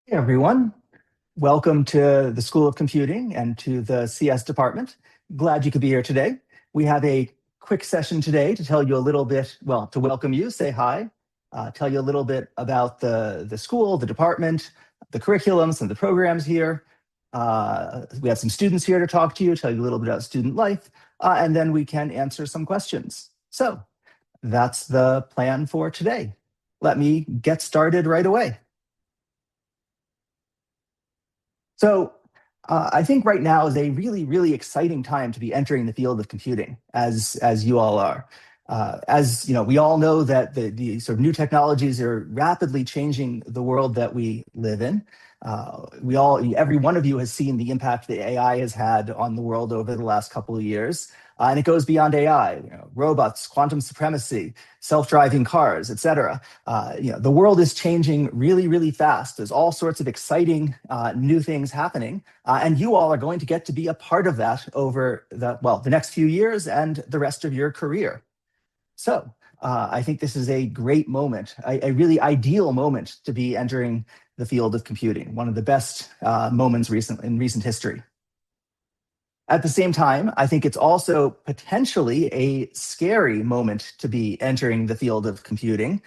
Hey everyone, welcome to the School of Computing and to the CS department. Glad you could be here today. We have a quick session today to tell you a little bit, well, to welcome you, say hi, tell you a little bit about the school, the department, the curriculum, some of the programs here. We have some students here to talk to you, tell you a little bit about student life, and then we can answer some questions. So that's the plan for today. Let me get started right away. So I think right now is a really, really exciting time to be entering the field of computing, as you all are. As you know, we all know that the sort of new technologies are rapidly changing the world that we live in. Every one of you has seen the impact that AI has had on the world over the last couple of years. And it goes beyond AI, robots, quantum supremacy, self-driving cars, et cetera. The world is changing really, really fast. There's all sorts of exciting new things happening. And you all are going to get to be a part of that over the next few years and the rest of your career. So I think this is a great moment, a really ideal moment to be entering the field of computing, one of the best moments in recent history. At the same time, I think it's also potentially a scary moment to be entering the field of computing.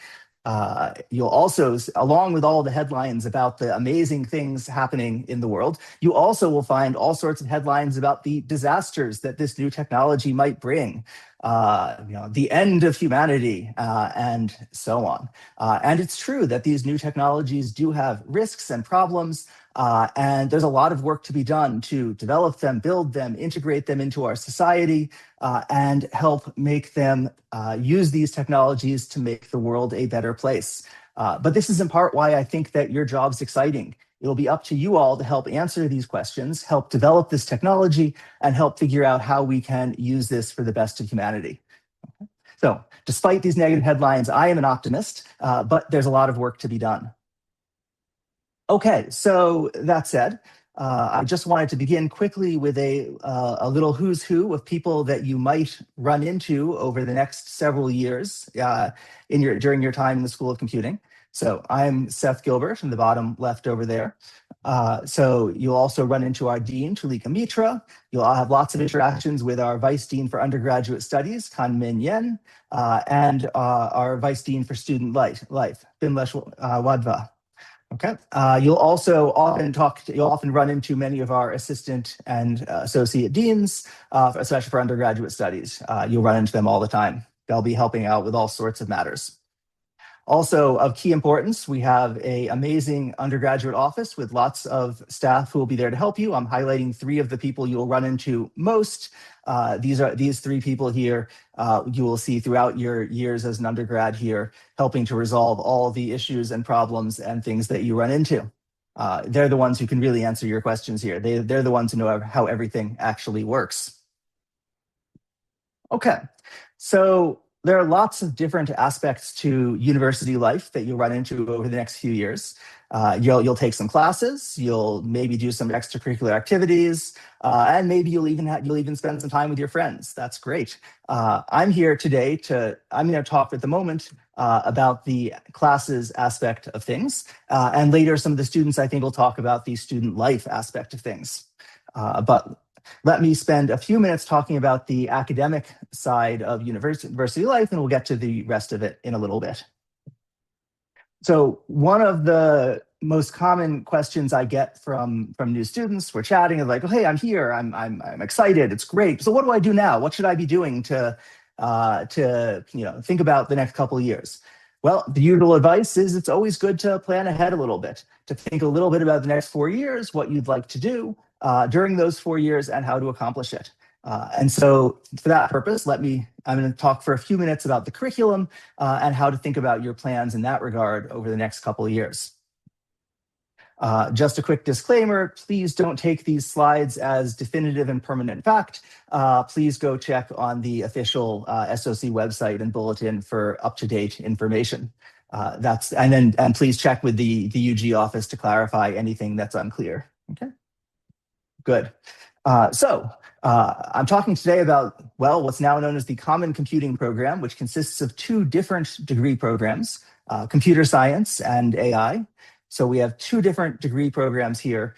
You'll also, along with all the headlines about the amazing things happening in the world, you also will find all sorts of headlines about the disasters that this new technology might bring, the end of humanity, and so on. And it's true that these new technologies do have risks and problems, and there's a lot of work to be done to develop them, build them, integrate them into our society, and help make them use these technologies to make the world a better place. But this is in part why I think that your job's exciting. It'll be up to you all to help answer these questions, help develop this technology, and help figure out how we can use this for the best of humanity. So despite these negative headlines, I am an optimist, but there's a lot of work to be done. Okay, so that said, I just wanted to begin quickly with a little who's who of people that you might run into over the next several years during your time in the School of Computing. So I'm Seth Gilbert in the bottom left over there. So you'll also run into our Dean, Tulika Mitra. You'll all have lots of interactions with our Vice Dean for Undergraduate Studies, Kanmin Yen, and our Vice Dean for Student Life, Bimlesh Wadhwa. Okay. You'll also often run into many of our assistant and associate deans, especially for undergraduate studies. You'll run into them all the time. They'll be helping out with all sorts of matters. Also of key importance, we have an amazing undergraduate office with lots of staff who will be there to help you. I'm highlighting 3 of the people you'll run into most. These 3 people here you will see throughout your years as an undergrad here, helping to resolve all the issues and problems and things that you run into. They're the ones who can really answer your questions here. They're the ones who know how everything actually works. Okay, so there are lots of different aspects to university life that you'll run into over the next few years. You'll take some classes, you'll maybe do some extracurricular activities, and maybe you'll even spend some time with your friends. That's great. I'm here today I'm going to talk at the moment about the classes aspect of things, and later some of the students I think will talk about the student life aspect of things. But let me spend a few minutes talking about the academic side of university life, and we'll get to the rest of it in a little bit. So one of the most common questions I get from new students, we're chatting, is like, oh, hey, I'm here, I'm excited, it's great. So what do I do now? What should I be doing to think about the next couple of years? Well, the usual advice is it's always good to plan ahead a little bit, to think a little bit about the next 4 years, what you'd like to do during those 4 years and how to accomplish it. And so for that purpose, I'm going to talk for a few minutes about the curriculum and how to think about your plans in that regard over the next couple of years. Just a quick disclaimer, please don't take these slides as definitive and permanent fact. Please go check on the official SOC website and bulletin for up-to-date information. And please check with the UG office to clarify anything that's unclear. Okay, good. I'm talking today about, what's now known as the Common Computing Program, which consists of 2 different degree programs, computer science and AI. So we have two different degree programs here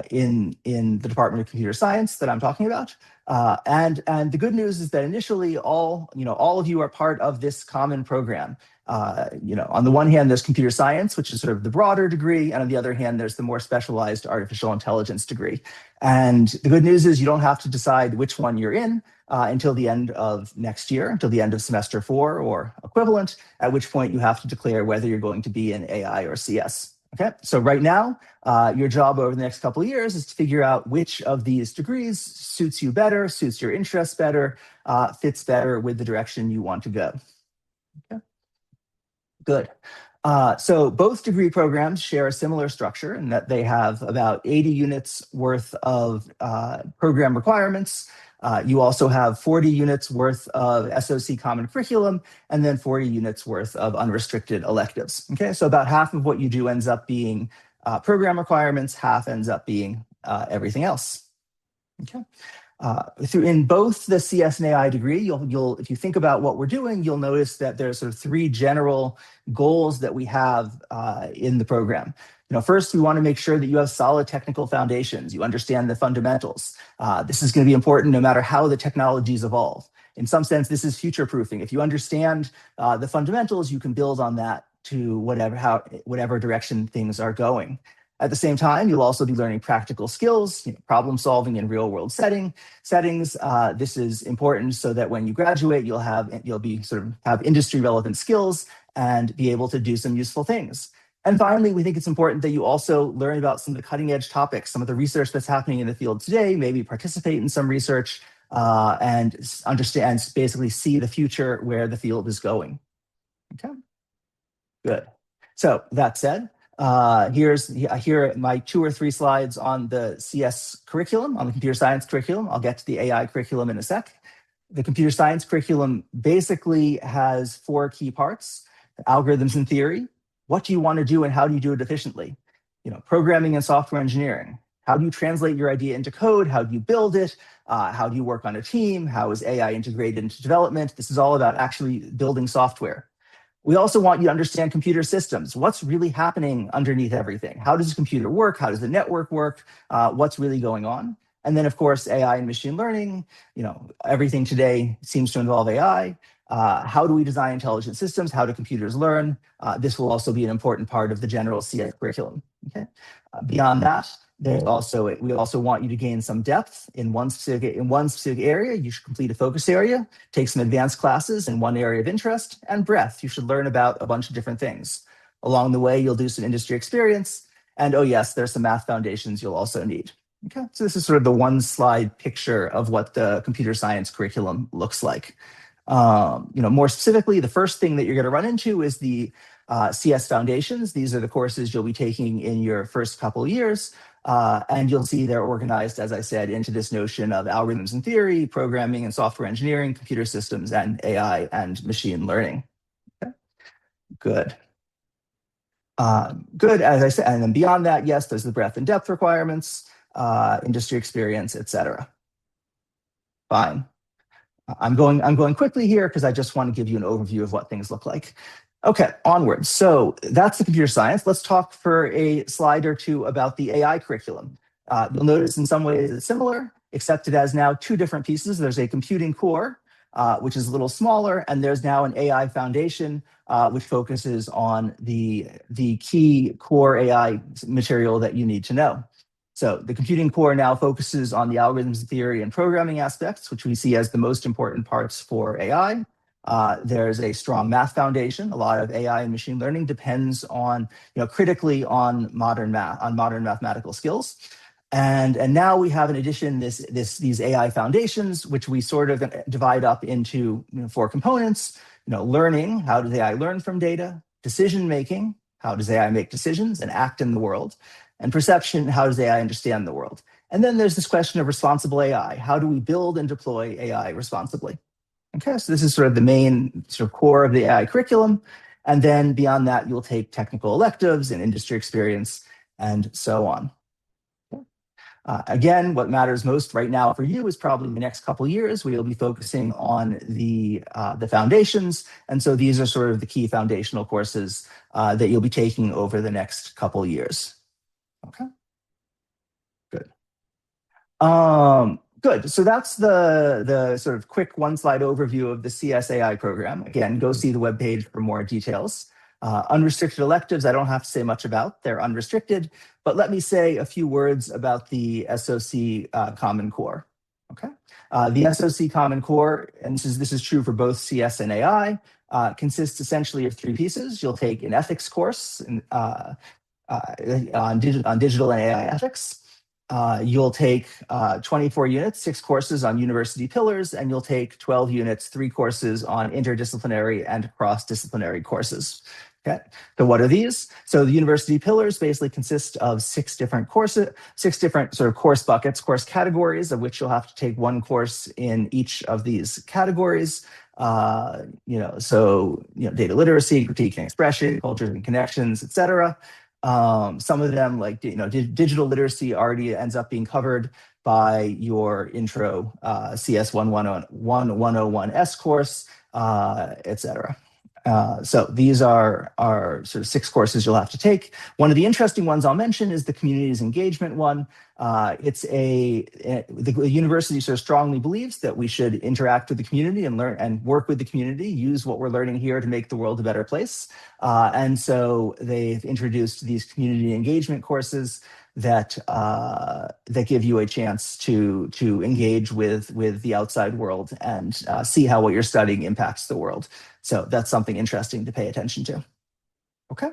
in the Department of Computer Science that I'm talking about. And the good news is that initially all of you are part of this common program. On the one hand, there's computer science, which is sort of the broader degree, and on the other hand, there's the more specialized artificial intelligence degree. And the good news is you don't have to decide which one you're in until the end of next year, until the end of semester 4 or equivalent, at which point you have to declare whether you're going to be in AI or CS. Okay, so right now, your job over the next couple of years is to figure out which of these degrees suits you better, suits your interests better, fits better with the direction you want to go. Okay. Good. So both degree programs share a similar structure in that they have about 80 units worth of program requirements. You also have 40 units worth of SOC common curriculum, and then 40 units worth of unrestricted electives. Okay, so about half of what you do ends up being program requirements, half ends up being everything else. Okay. In both the CS and AI degree, if you think about what we're doing, you'll notice that there's sort of three general goals that we have in the program. First, we want to make sure that you have solid technical foundations. You understand the fundamentals. This is going to be important no matter how the technologies evolve. In some sense, this is future-proofing. If you understand the fundamentals, you can build on that to whatever direction things are going. At the same time, you'll also be learning practical skills, problem solving in real world settings. This is important so that when you graduate, you'll have industry relevant skills and be able to do some useful things. And finally, we think it's important that you also learn about some of the cutting edge topics, some of the research that's happening in the field today, maybe participate in some research and understand, basically see the future where the field is going. Okay, good. So that said, here are my 2 or 3 slides on the CS curriculum, on the computer science curriculum. I'll get to the AI curriculum in a sec. The computer science curriculum basically has 4 key parts: algorithms and theory. What do you want to do and how do you do it efficiently? Programming and software engineering. How do you translate your idea into code? How do you build it? How do you work on a team? How is AI integrated into development? This is all about actually building software. We also want you to understand computer systems. What's really happening underneath everything? How does a computer work? How does the network work? What's really going on? And then, of course, AI and machine learning. Everything today seems to involve AI. How do we design intelligent systems? How do computers learn? This will also be an important part of the general CS curriculum. Okay. Beyond that, we also want you to gain some depth in one specific area. You should complete a focus area, take some advanced classes in one area of interest, and breadth. You should learn about a bunch of different things. Along the way, you'll do some industry experience, and oh yes, there's some math foundations you'll also need. Okay, so this is sort of the one slide picture of what the computer science curriculum looks like. More specifically, the first thing that you're going to run into is the CS Foundations. These are the courses you'll be taking in your first couple of years. And you'll see they're organized, as I said, into this notion of algorithms and theory, programming and software engineering, computer systems, and AI and machine learning. Okay. Good. Good, as I said, and then beyond that, yes, there's the breadth and depth requirements, industry experience, etc. Fine. I'm going quickly here because I just want to give you an overview of what things look like. Okay, onwards. So that's the computer science. Let's talk for a slide or two about the AI curriculum. You'll notice in some ways it's similar, except it has now 2 different pieces. There's a computing core, which is a little smaller, and there's now an AI foundation, which focuses on the key core AI material that you need to know. So the computing core now focuses on the algorithms, theory, and programming aspects, which we see as the most important parts for AI. There's a strong math foundation. A lot of AI and machine learning depends on, critically on modern mathematical skills. And now we have, in addition, these AI foundations, which we sort of divide up into 4 components. Learning, how does AI learn from data? Decision making, how does AI make decisions and act in the world? And perception, how does AI understand the world? And then there's this question of responsible AI. How do we build and deploy AI responsibly? Okay, so this is sort of the main core of the AI curriculum. And then beyond that, you'll take technical electives and industry experience and so on. Again, what matters most right now for you is probably the next couple years. We'll be focusing on the foundations, and so these are sort of the key foundational courses that you'll be taking over the next couple years. Okay, good. Good. So that's the sort of quick one-slide overview of the CSAI program. Again, go see the webpage for more details. Unrestricted electives, I don't have to say much about. They're unrestricted, but let me say a few words about the SOC Common Core. Okay, the SOC Common Core, and this is true for both CS and AI, consists essentially of three pieces. You'll take an ethics course on digital and AI ethics. You'll take 24 units, 6 courses on university pillars, and you'll take 12 units, 3 courses on interdisciplinary and cross-disciplinary courses. Okay, so what are these? So the university pillars basically consist of 6 different courses, 6 different sort of course buckets, course categories, of which you'll have to take 1 course in each of these categories. Data literacy, critique and expression, cultures and connections, etc. Some of them, like digital literacy, already ends up being covered by your intro CS 101S course, etc. So these are sort of 6 courses you'll have to take. One of the interesting ones I'll mention is the communities engagement one. The university sort of strongly believes that we should interact with the community and learn and work with the community, use what we're learning here to make the world a better place. And so they've introduced these community engagement courses that give you a chance to engage with the outside world and see how what you're studying impacts the world. So that's something interesting to pay attention to. Okay.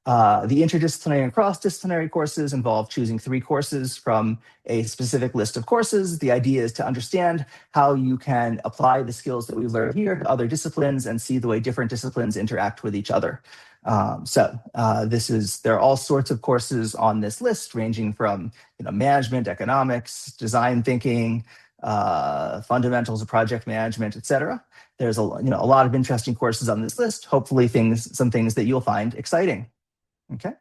The interdisciplinary and cross-disciplinary courses involve choosing 3 courses from a specific list of courses. The idea is to understand how you can apply the skills that we've learned here to other disciplines and see the way different disciplines interact with each other. There are all sorts of courses on this list, ranging from management, economics, design thinking, fundamentals of project management, etc. There's a lot of interesting courses on this list. Hopefully, some things that you'll find exciting. Okay,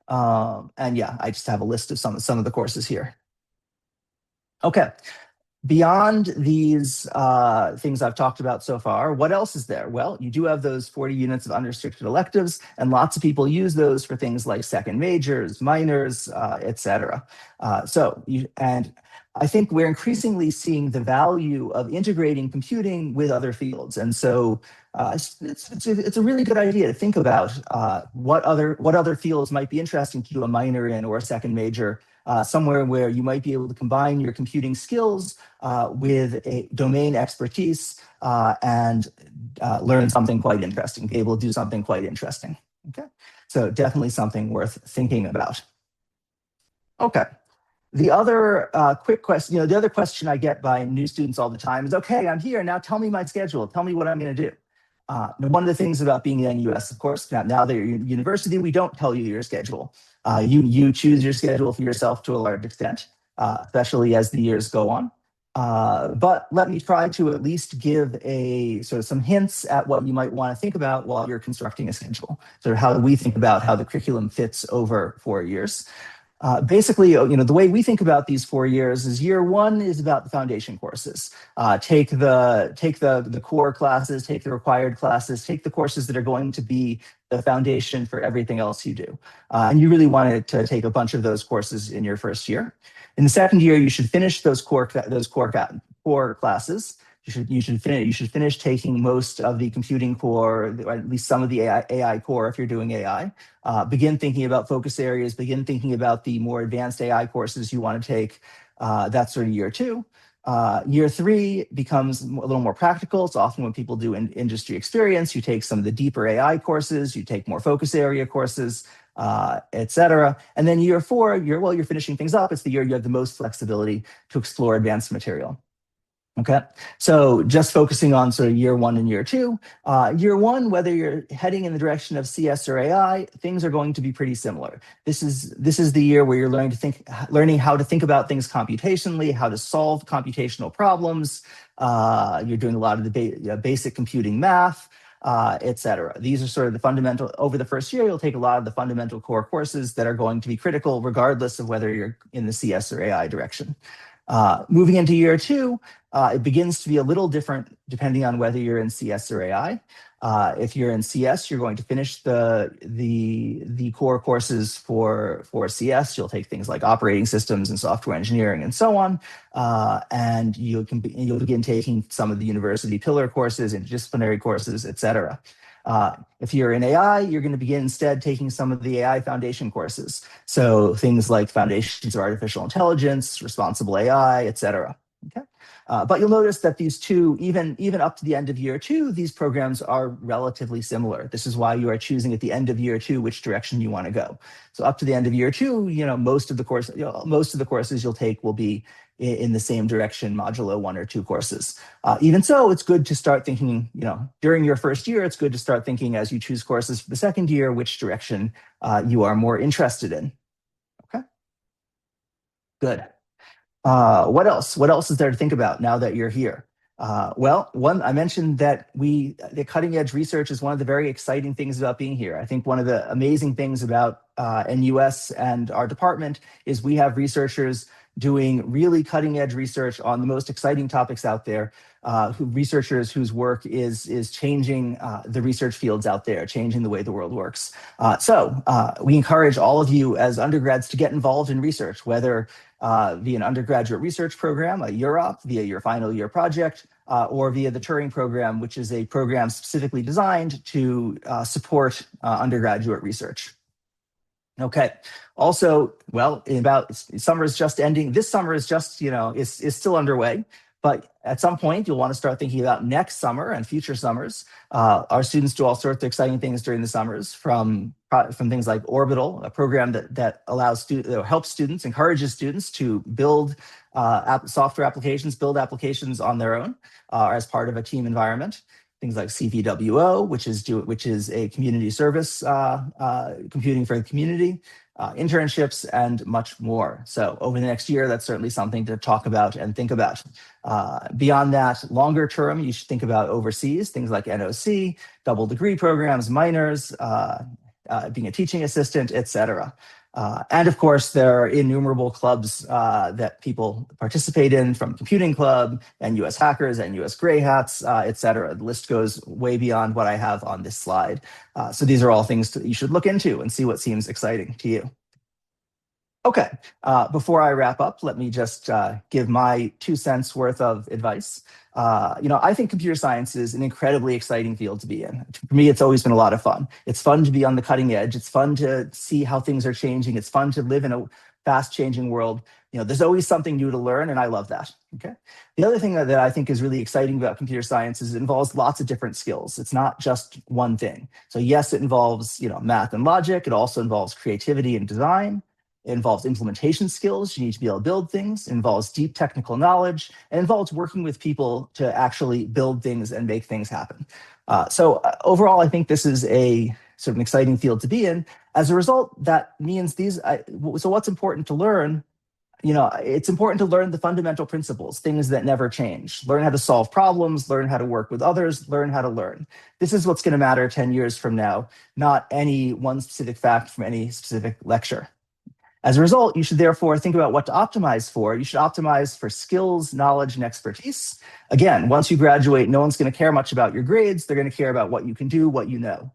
and yeah, I just have a list of some of the courses here. Okay. Beyond these things I've talked about so far, what else is there? Well, you do have those 40 units of unrestricted electives, and lots of people use those for things like second majors, minors, etc. And I think we're increasingly seeing the value of integrating computing with other fields, and so it's a really good idea to think about what other fields might be interesting to do a minor in or a second major. Somewhere where you might be able to combine your computing skills with a domain expertise and learn something quite interesting, be able to do something quite interesting. Okay, so definitely something worth thinking about. Okay, the other quick question, the other question I get by new students all the time is, okay, I'm here, now tell me my schedule, tell me what I'm gonna do. One of the things about being in NUS, of course, now that you're in university, we don't tell you your schedule. You choose your schedule for yourself to a large extent, especially as the years go on. But let me try to at least give some hints at what you might want to think about while you're constructing a schedule. So how do we think about how the curriculum fits over 4 years? Basically, the way we think about these 4 years is year 1 is about the foundation courses. Take the core classes, take the required classes, take the courses that are going to be the foundation for everything else you do. And you really wanted to take a bunch of those courses in your first year. In the second year, you should finish those core classes. You should finish taking most of the computing core, or at least some of the AI core if you're doing AI. Begin thinking about focus areas, begin thinking about the more advanced AI courses you want to take. That's sort of year 2. Year 3 becomes a little more practical. It's often when people do industry experience, you take some of the deeper AI courses, you take more focus area courses, etc. And then year 4, you're finishing things up. It's the year you have the most flexibility to explore advanced material. Okay, so just focusing on sort of year 1 and year 2. Year 1, whether you're heading in the direction of CS or AI, things are going to be pretty similar. This is the year where you're learning how to think about things computationally, how to solve computational problems. You're doing a lot of the basic computing math. etc. These are sort of the fundamental, over the first year, you'll take a lot of the fundamental core courses that are going to be critical regardless of whether you're in the CS or AI direction. Moving into year two, it begins to be a little different depending on whether you're in CS or AI. If you're in CS, you're going to finish the core courses for CS. You'll take things like operating systems and software engineering and so on, and you'll begin taking some of the university pillar courses, interdisciplinary courses, etc. If you're in AI, you're going to begin instead taking some of the AI foundation courses. So things like foundations of artificial intelligence, responsible AI, etc. Okay. But you'll notice that these two, even up to the end of year two, these programs are relatively similar. This is why you are choosing at the end of year two which direction you want to go. So up to the end of year two, most of the courses you'll take will be in the same direction, modulo 1 or 2 courses. Even so, it's good to start thinking, during your first year, it's good to start thinking as you choose courses for the second year, which direction you are more interested in. Okay, good. What else? What else is there to think about now that you're here? I mentioned that the cutting edge research is one of the very exciting things about being here. I think one of the amazing things about NUS and our department is we have researchers doing really cutting edge research on the most exciting topics out there, researchers whose work is changing the research fields out there, changing the way the world works. So we encourage all of you as undergrads to get involved in research, whether via an undergraduate research program, a UROP, via your final year project, or via the Turing program, which is a program specifically designed to support undergraduate research. Okay. Also, summer is just ending. This summer is just, is still underway. But at some point, you'll want to start thinking about next summer and future summers. Our students do all sorts of exciting things during the summers, from things like Orbital, a program that helps students, encourages students to build software applications, build applications on their own as part of a team environment. Things like CVWO, which is a community service, computing for the community, internships, and much more. So over the next year, that's certainly something to talk about and think about. Beyond that, longer term, you should think about overseas, things like NOC, double degree programs, minors, being a teaching assistant, etc. And of course, there are innumerable clubs that people participate in, from Computing Club, NUS Hackers, NUS Grey Hats, etc. The list goes way beyond what I have on this slide. So these are all things you should look into and see what seems exciting to you. Okay, before I wrap up, let me just give my 2 cents worth of advice. I think computer science is an incredibly exciting field to be in. For me, it's always been a lot of fun. It's fun to be on the cutting edge. It's fun to see how things are changing. It's fun to live in a fast changing world. There's always something new to learn, and I love that. Okay. The other thing that I think is really exciting about computer science is it involves lots of different skills. It's not just one thing. So yes, it involves, math and logic. It also involves creativity and design. It involves implementation skills. You need to be able to build things. It involves deep technical knowledge. It involves working with people to actually build things and make things happen. So overall, I think this is a sort of an exciting field to be in. As a result, that means so what's important to learn? It's important to learn the fundamental principles, things that never change. Learn how to solve problems, learn how to work with others, learn how to learn. This is what's going to matter 10 years from now, not any one specific fact from any specific lecture. As a result, you should therefore think about what to optimize for. You should optimize for skills, knowledge, and expertise. Again, once you graduate, no one's going to care much about your grades. They're going to care about what you can do, what you know.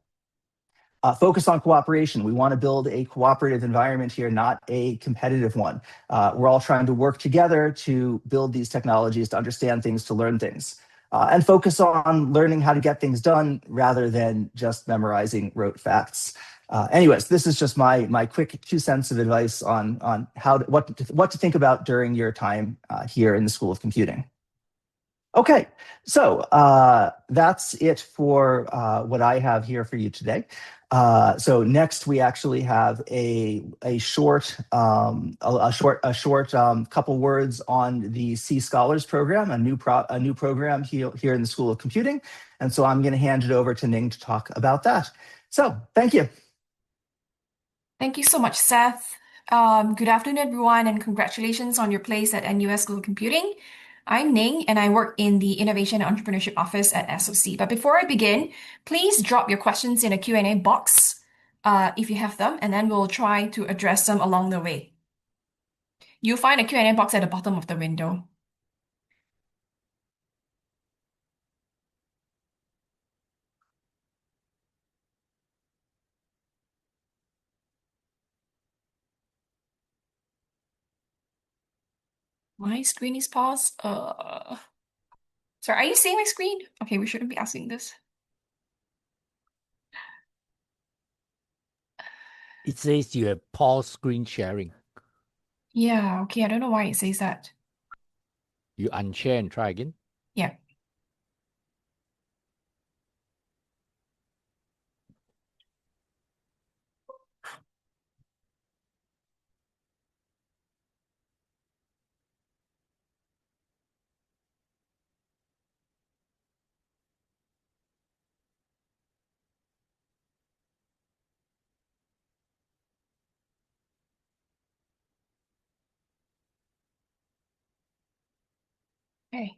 Focus on cooperation. We want to build a cooperative environment here, not a competitive one. We're all trying to work together to build these technologies, to understand things, to learn things. And focus on learning how to get things done rather than just memorizing rote facts. Anyways, this is just my quick 2 cents of advice on what to think about during your time here in the School of Computing. Okay, so that's it for what I have here for you today. So next, we actually have a short couple words on the C Scholars program, a new program here in the School of Computing, and so I'm going to hand it over to Ning to talk about that. So thank you. Thank you so much, Seth. Good afternoon, everyone, and congratulations on your place at NUS School of Computing. I'm Ning, and I work in the Innovation and Entrepreneurship Office at SOC. But before I begin, please drop your questions in a Q&A box if you have them, and then we'll try to address them along the way. You'll find a Q&A box at the bottom of the window. My screen is paused. Sorry, are you seeing my screen? Okay, we shouldn't be asking this. It says you have paused screen sharing. Yeah, okay, I don't know why it says that. You unshare and try again. Yeah. Okay.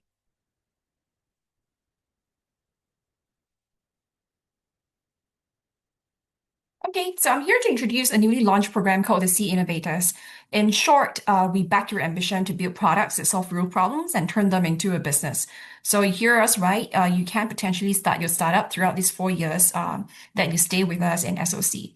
Okay, so I'm here to introduce a newly launched program called the Sea Innovators. In short, we back your ambition to build products that solve real problems and turn them into a business. So you hear us right, you can potentially start your startup throughout these 4 years that you stay with us in SOC.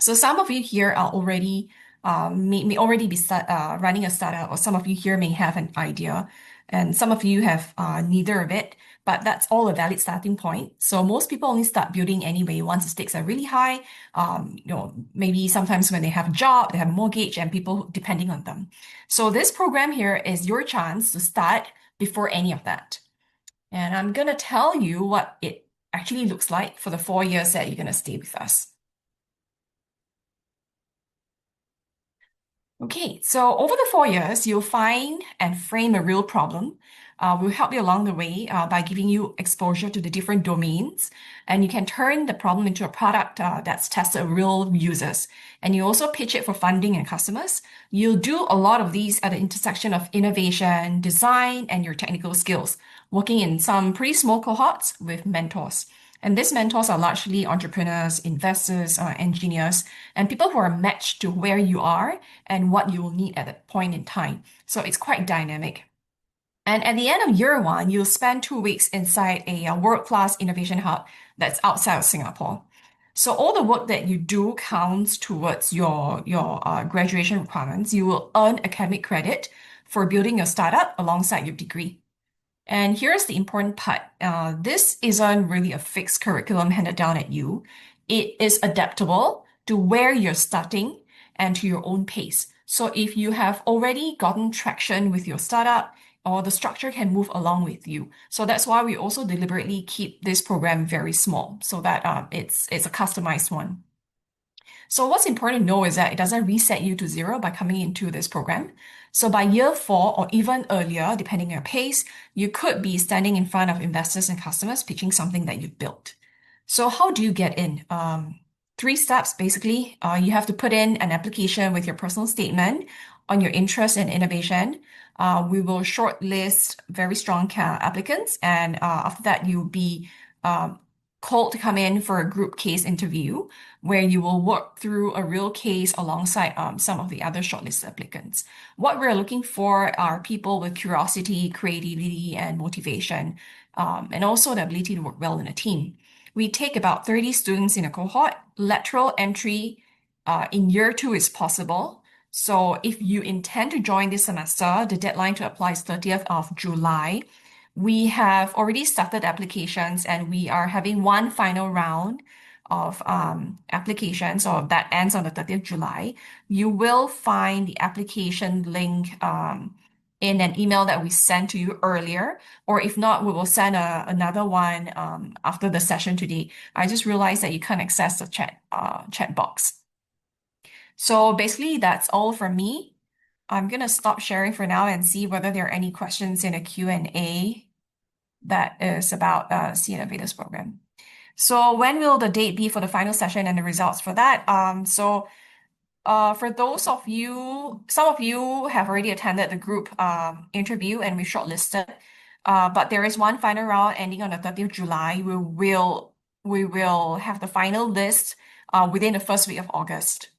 So some of you here are already may already be running a startup, or some of you here may have an idea, and some of you have neither of it. But that's all a valid starting point. So most people only start building anyway once the stakes are really high. Maybe sometimes when they have a job, they have a mortgage, and people depending on them. So this program here is your chance to start before any of that. And I'm gonna tell you what it actually looks like for the 4 years that you're gonna stay with us. Okay, so over the 4 years, you'll find and frame a real problem. We'll help you along the way by giving you exposure to the different domains, and you can turn the problem into a product that's tested with real users. And you also pitch it for funding and customers. You'll do a lot of these at the intersection of innovation, design, and your technical skills, working in some pretty small cohorts with mentors. And these mentors are largely entrepreneurs, investors, engineers, and people who are matched to where you are and what you will need at that point in time. So it's quite dynamic. And at the end of year one, you'll spend 2 weeks inside a world-class innovation hub that's outside of Singapore. So all the work that you do counts towards your graduation requirements. You will earn academic credit for building your startup alongside your degree. And here's the important part. This isn't really a fixed curriculum handed down at you. It is adaptable to where you're starting and to your own pace. So if you have already gotten traction with your startup, or the structure can move along with you. So that's why we also deliberately keep this program very small so that it's a customized one. So what's important to know is that it doesn't reset you to zero by coming into this program. So by year 4 or even earlier, depending on your pace, you could be standing in front of investors and customers pitching something that you've built. So how do you get in? 3 steps basically. You have to put in an application with your personal statement on your interest in innovation. We will shortlist very strong applicants, and after that, you'll be called to come in for a group case interview where you will work through a real case alongside some of the other shortlisted applicants. What we're looking for are people with curiosity, creativity, and motivation, and also the ability to work well in a team. We take about 30 students in a cohort. Lateral entry in year 2 is possible. So if you intend to join this semester, the deadline to apply is 30th of July. We have already started applications, and we are having one final round of applications, so that ends on the 30th of July. You will find the application link in an email that we sent to you earlier, or if not, we will send another one after the session today. I just realized that you can't access the chat box. So basically, that's all from me. I'm gonna stop sharing for now and see whether there are any questions in a Q&A that is about Sea Innovators program. So when will the date be for the final session and the results for that? So for those of you, some of you have already attended the group interview and we shortlisted. But there is one final round ending on the 30th of July. We will have the final list within the first week of August.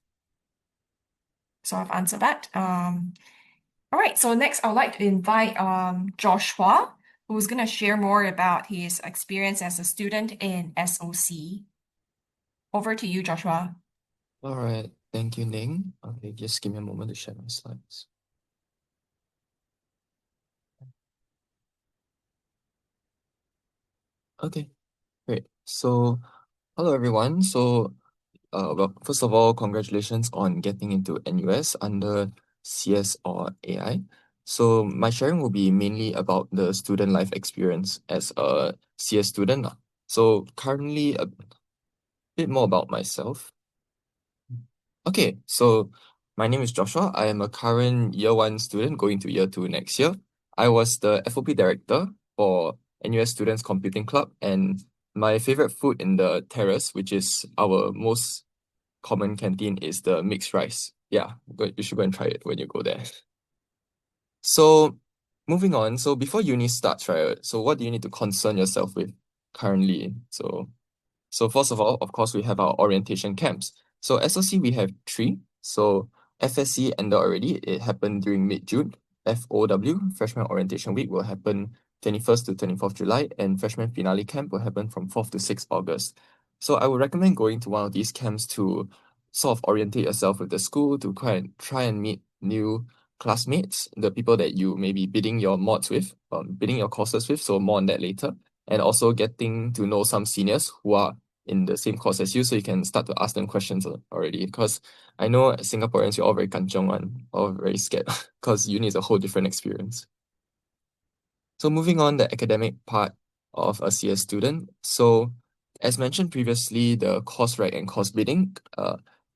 So I've answered that. All right, so next I would like to invite Joshua, who's going to share more about his experience as a student in SOC. Over to you, Joshua. All right, thank you, Ning. Okay, just give me a moment to share my slides. Okay, great. So, hello everyone. So, well, first of all, congratulations on getting into NUS under CS or AI. So, my sharing will be mainly about the student life experience as a CS student. So, currently, a bit more about myself. Okay, so my name is Joshua. I am a current year 1 student going to year 2 next year. I was the FOP director for NUS Students Computing Club, and my favorite food in the terrace, which is our most common canteen, is the mixed rice. Yeah, you should go and try it when you go there. So moving on, so before uni starts, right? So what do you need to concern yourself with currently? So first of all, of course, we have our orientation camps. So SOC, we have 3. So FSC ended already. It happened during mid-June. FOW, Freshman Orientation Week, will happen 21st to 24th July, and Freshman Finale Camp will happen from 4th to 6th August. So I would recommend going to one of these camps to sort of orientate yourself with the school, to try and meet new classmates, the people that you may be bidding your mods with, bidding your courses with, so more on that later. And also getting to know some seniors who are in the same course as you, so you can start to ask them questions already. Because I know Singaporeans, you're all very kanchong one, all very scared, because uni is a whole different experience. So moving on, the academic part of a CS student. So as mentioned previously, the course reg and course bidding.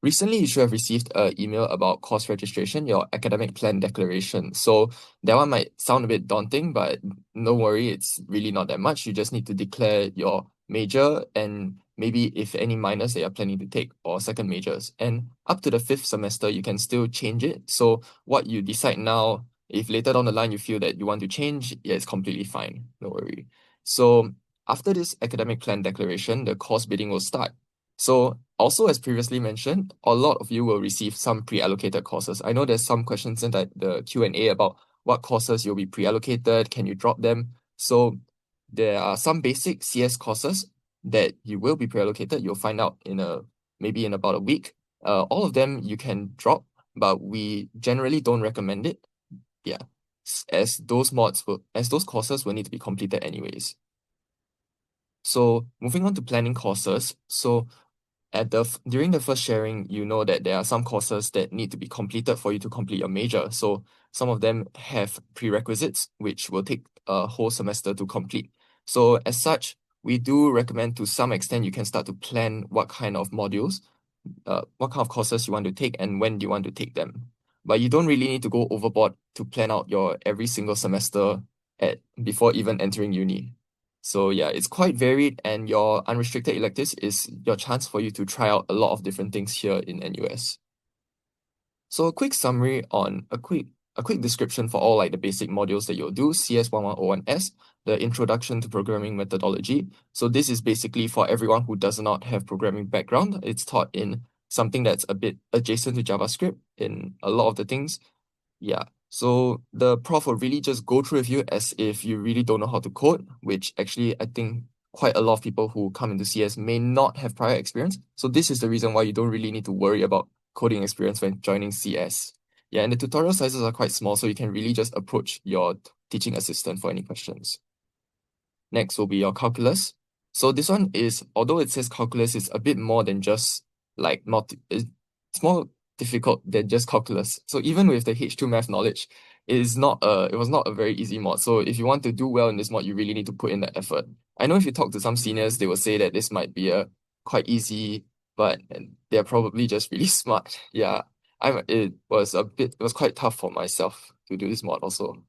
Recently, you should have received an email about course registration, your academic plan declaration. So that one might sound a bit daunting, but no worry, it's really not that much. You just need to declare your major and maybe if any minors that you're planning to take or second majors. And up to the 5th semester, you can still change it. So what you decide now, if later down the line you feel that you want to change, yeah, it's completely fine. No worry. So after this academic plan declaration, the course bidding will start. So also, as previously mentioned, a lot of you will receive some pre-allocated courses. I know there's some questions in the Q&A about what courses you'll be pre-allocated, can you drop them? So there are some basic CS courses that you will be pre-allocated. You'll find out maybe in about a week. All of them you can drop, but we generally don't recommend it. Yeah, as those courses will need to be completed anyways. So moving on to planning courses. So during the first sharing, you know that there are some courses that need to be completed for you to complete your major. So some of them have prerequisites, which will take a whole semester to complete. So as such, we do recommend to some extent you can start to plan what kind of modules, what kind of courses you want to take and when do you want to take them. But you don't really need to go overboard to plan out your every single semester before even entering uni. So yeah, it's quite varied, and your unrestricted electives is your chance for you to try out a lot of different things here in NUS. So a quick summary on a quick description for all like the basic modules that you'll do. CS 1101S, the Introduction to Programming Methodology. So this is basically for everyone who does not have programming background. It's taught in something that's a bit adjacent to JavaScript in a lot of the things. Yeah. So the prof will really just go through with you as if you really don't know how to code, which actually I think quite a lot of people who come into CS may not have prior experience. So this is the reason why you don't really need to worry about coding experience when joining CS. Yeah, and the tutorial sizes are quite small, so you can really just approach your teaching assistant for any questions. Next will be your calculus. So this one is, although it says calculus, it's a bit more than just like it's more difficult than just calculus. So even with the H2 math knowledge, it was not a very easy mod. So if you want to do well in this mod, you really need to put in the effort. I know if you talk to some seniors, they will say that this might be quite easy, but they're probably just really smart. Yeah, it was quite tough for myself to do this mod also.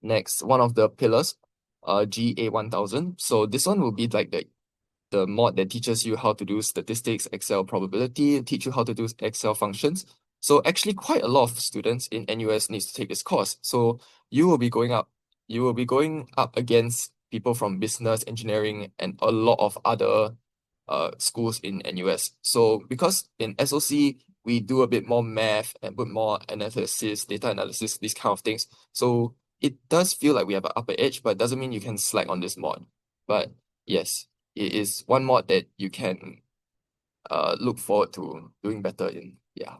Next, one of the pillars, GA1000. So this one will be like the mod that teaches you how to do statistics, Excel probability, teach you how to do Excel functions. So actually quite a lot of students in NUS needs to take this course. So you will be going up against people from business, engineering, and a lot of other schools in NUS. So because in SOC, we do a bit more math and a bit more analysis, data analysis, these kind of things. So it does feel like we have an upper edge, but it doesn't mean you can slack on this mod. But yes, it is one mod that you can look forward to doing better in. Yeah.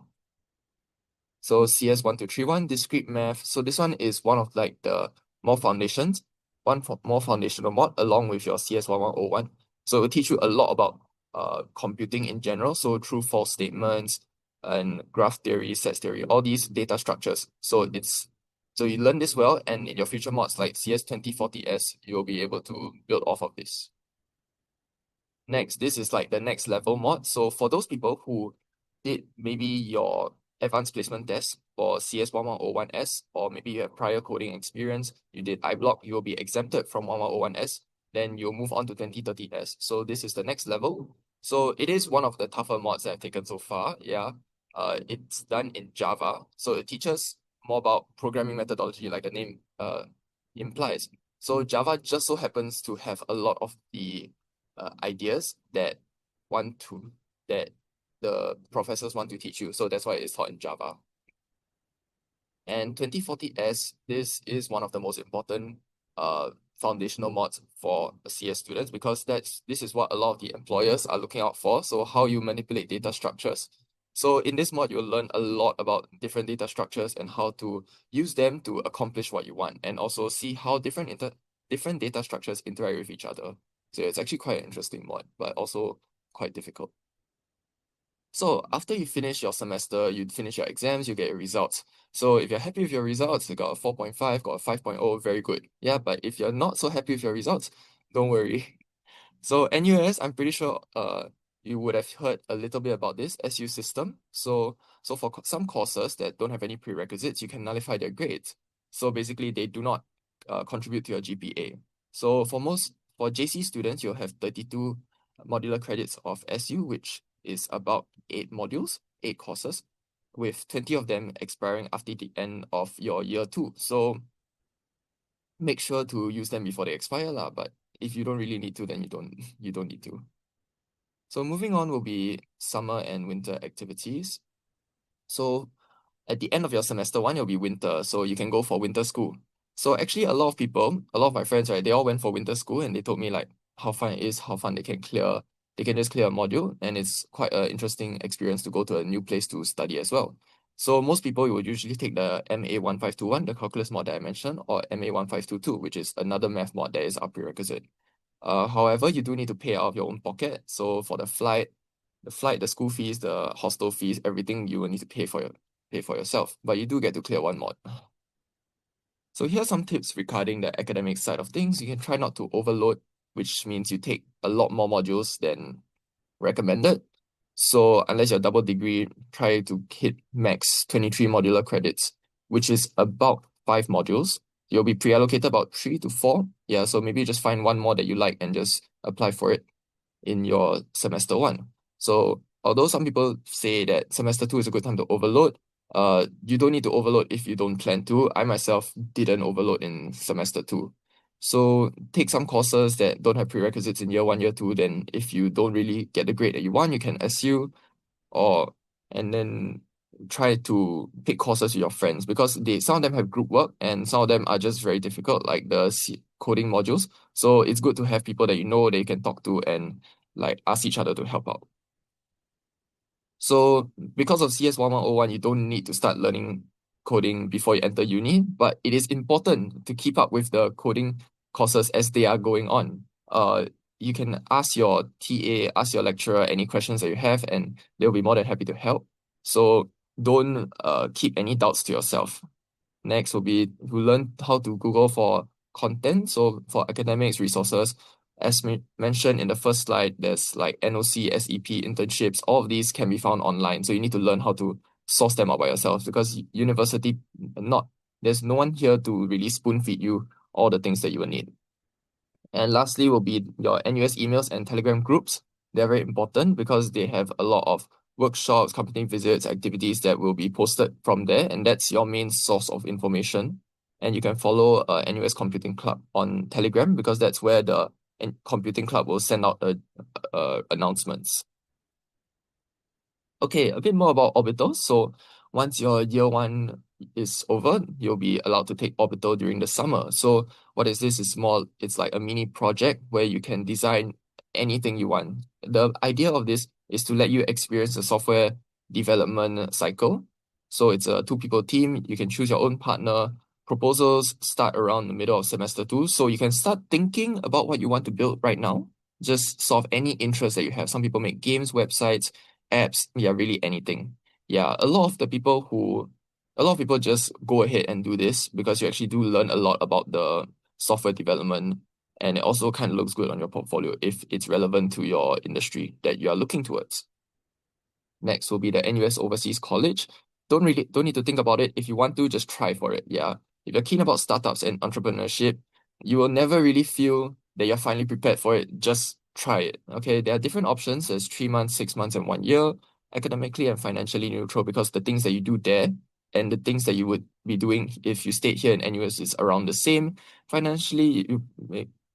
So CS 1231, discrete math. So this one is one of like the more more foundational mod along with your CS 1101. So it will teach you a lot about computing in general. So true false statements and graph theory, set theory, all these data structures. So you learn this well, and in your future mods like CS 2040S, you'll be able to build off of this. Next, this is like the next level mod. So for those people who did maybe your advanced placement test for CS 1101S, or maybe you have prior coding experience, you did iBlock, you will be exempted from 1101S, then you'll move on to 2030S. So this is the next level. So it is one of the tougher mods that I've taken so far. Yeah. It's done in Java. So it teaches more about programming methodology, like the name implies. So Java just so happens to have a lot of the ideas that the professors want to teach you. So that's why it's taught in Java. And 2040S, this is one of the most important foundational mods for CS students, because this is what a lot of the employers are looking out for. So how you manipulate data structures. So in this mod, you'll learn a lot about different data structures and how to use them to accomplish what you want, and also see how different data structures interact with each other. So it's actually quite an interesting mod, but also quite difficult. So after you finish your semester, you finish your exams, you get your results. So if you're happy with your results, you got a 4.5, got a 5.0, very good. Yeah, but if you're not so happy with your results, don't worry. So NUS, I'm pretty sure you would have heard a little bit about this SU system. So for some courses that don't have any prerequisites, you can nullify their grades. So basically, they do not contribute to your GPA. So for JC students, you'll have 32 modular credits of SU, which is about 8 modules, 8 courses, with 20 of them expiring after the end of your year 2. So make sure to use them before they expire, but if you don't really need to, then you don't need to. So moving on will be summer and winter activities. So at the end of your semester 1, it'll be winter, so you can go for winter school. So actually a lot of my friends, right, they all went for winter school, and they told me like how fun it is, how fun they can just clear a module, and it's quite an interesting experience to go to a new place to study as well. So most people would usually take the MA 1521, the calculus mod that I mentioned, or MA 1522, which is another math mod that is our prerequisite. However, you do need to pay out of your own pocket. So for the flight, the school fees, the hostel fees, everything you will need to pay for yourself. But you do get to clear one mod. So here are some tips regarding the academic side of things. You can try not to overload, which means you take a lot more modules than recommended. So unless you're double degree, try to hit max 23 modular credits, which is about 5 modules. You'll be pre-allocated about 3 to 4. Yeah, so maybe just find one more that you like and just apply for it in your semester 1. So although some people say that semester 2 is a good time to overload, you don't need to overload if you don't plan to. I myself didn't overload in semester 2. So take some courses that don't have prerequisites in year 1, year 2. Then if you don't really get the grade that you want, you can SU, and then try to pick courses with your friends, because some of them have group work and some of them are just very difficult, like the coding modules. So it's good to have people that you know that you can talk to and like ask each other to help out. So because of CS 1101, you don't need to start learning coding before you enter uni, but it is important to keep up with the coding courses as they are going on. You can ask your TA, ask your lecturer any questions that you have, and they'll be more than happy to help. So don't keep any doubts to yourself. Next will be to learn how to Google for content. So for academics resources, as mentioned in the first slide, there's like NOC, SEP, internships. All of these can be found online. So you need to learn how to source them out by yourself, because university, there's no one here to really spoon feed you all the things that you will need. And lastly will be your NUS emails and Telegram groups. They're very important because they have a lot of workshops, company visits, activities that will be posted from there, and that's your main source of information. And you can follow NUS Computing Club on Telegram because that's where the Computing Club will send out announcements. Okay, a bit more about Orbital. So once your year one is over, you'll be allowed to take Orbital during the summer. So what is this? It's like a mini project where you can design anything you want. The idea of this is to let you experience the software development cycle. So it's a 2-people team. You can choose your own partner. Proposals start around the middle of semester 2. So you can start thinking about what you want to build right now. Just solve any interest that you have. Some people make games, websites, apps, yeah, really anything. Yeah, a lot of people just go ahead and do this because you actually do learn a lot about the software development, and it also kind of looks good on your portfolio if it's relevant to your industry that you are looking towards. Next will be the NUS Overseas College. Don't need to think about it. If you want to, just try for it. Yeah. If you're keen about startups and entrepreneurship, you will never really feel that you're finally prepared for it. Just try it. Okay. There are different options. There's 3 months, 6 months, and 1 year, academically and financially neutral, because the things that you do there and the things that you would be doing if you stayed here in NUS is around the same. Financially, you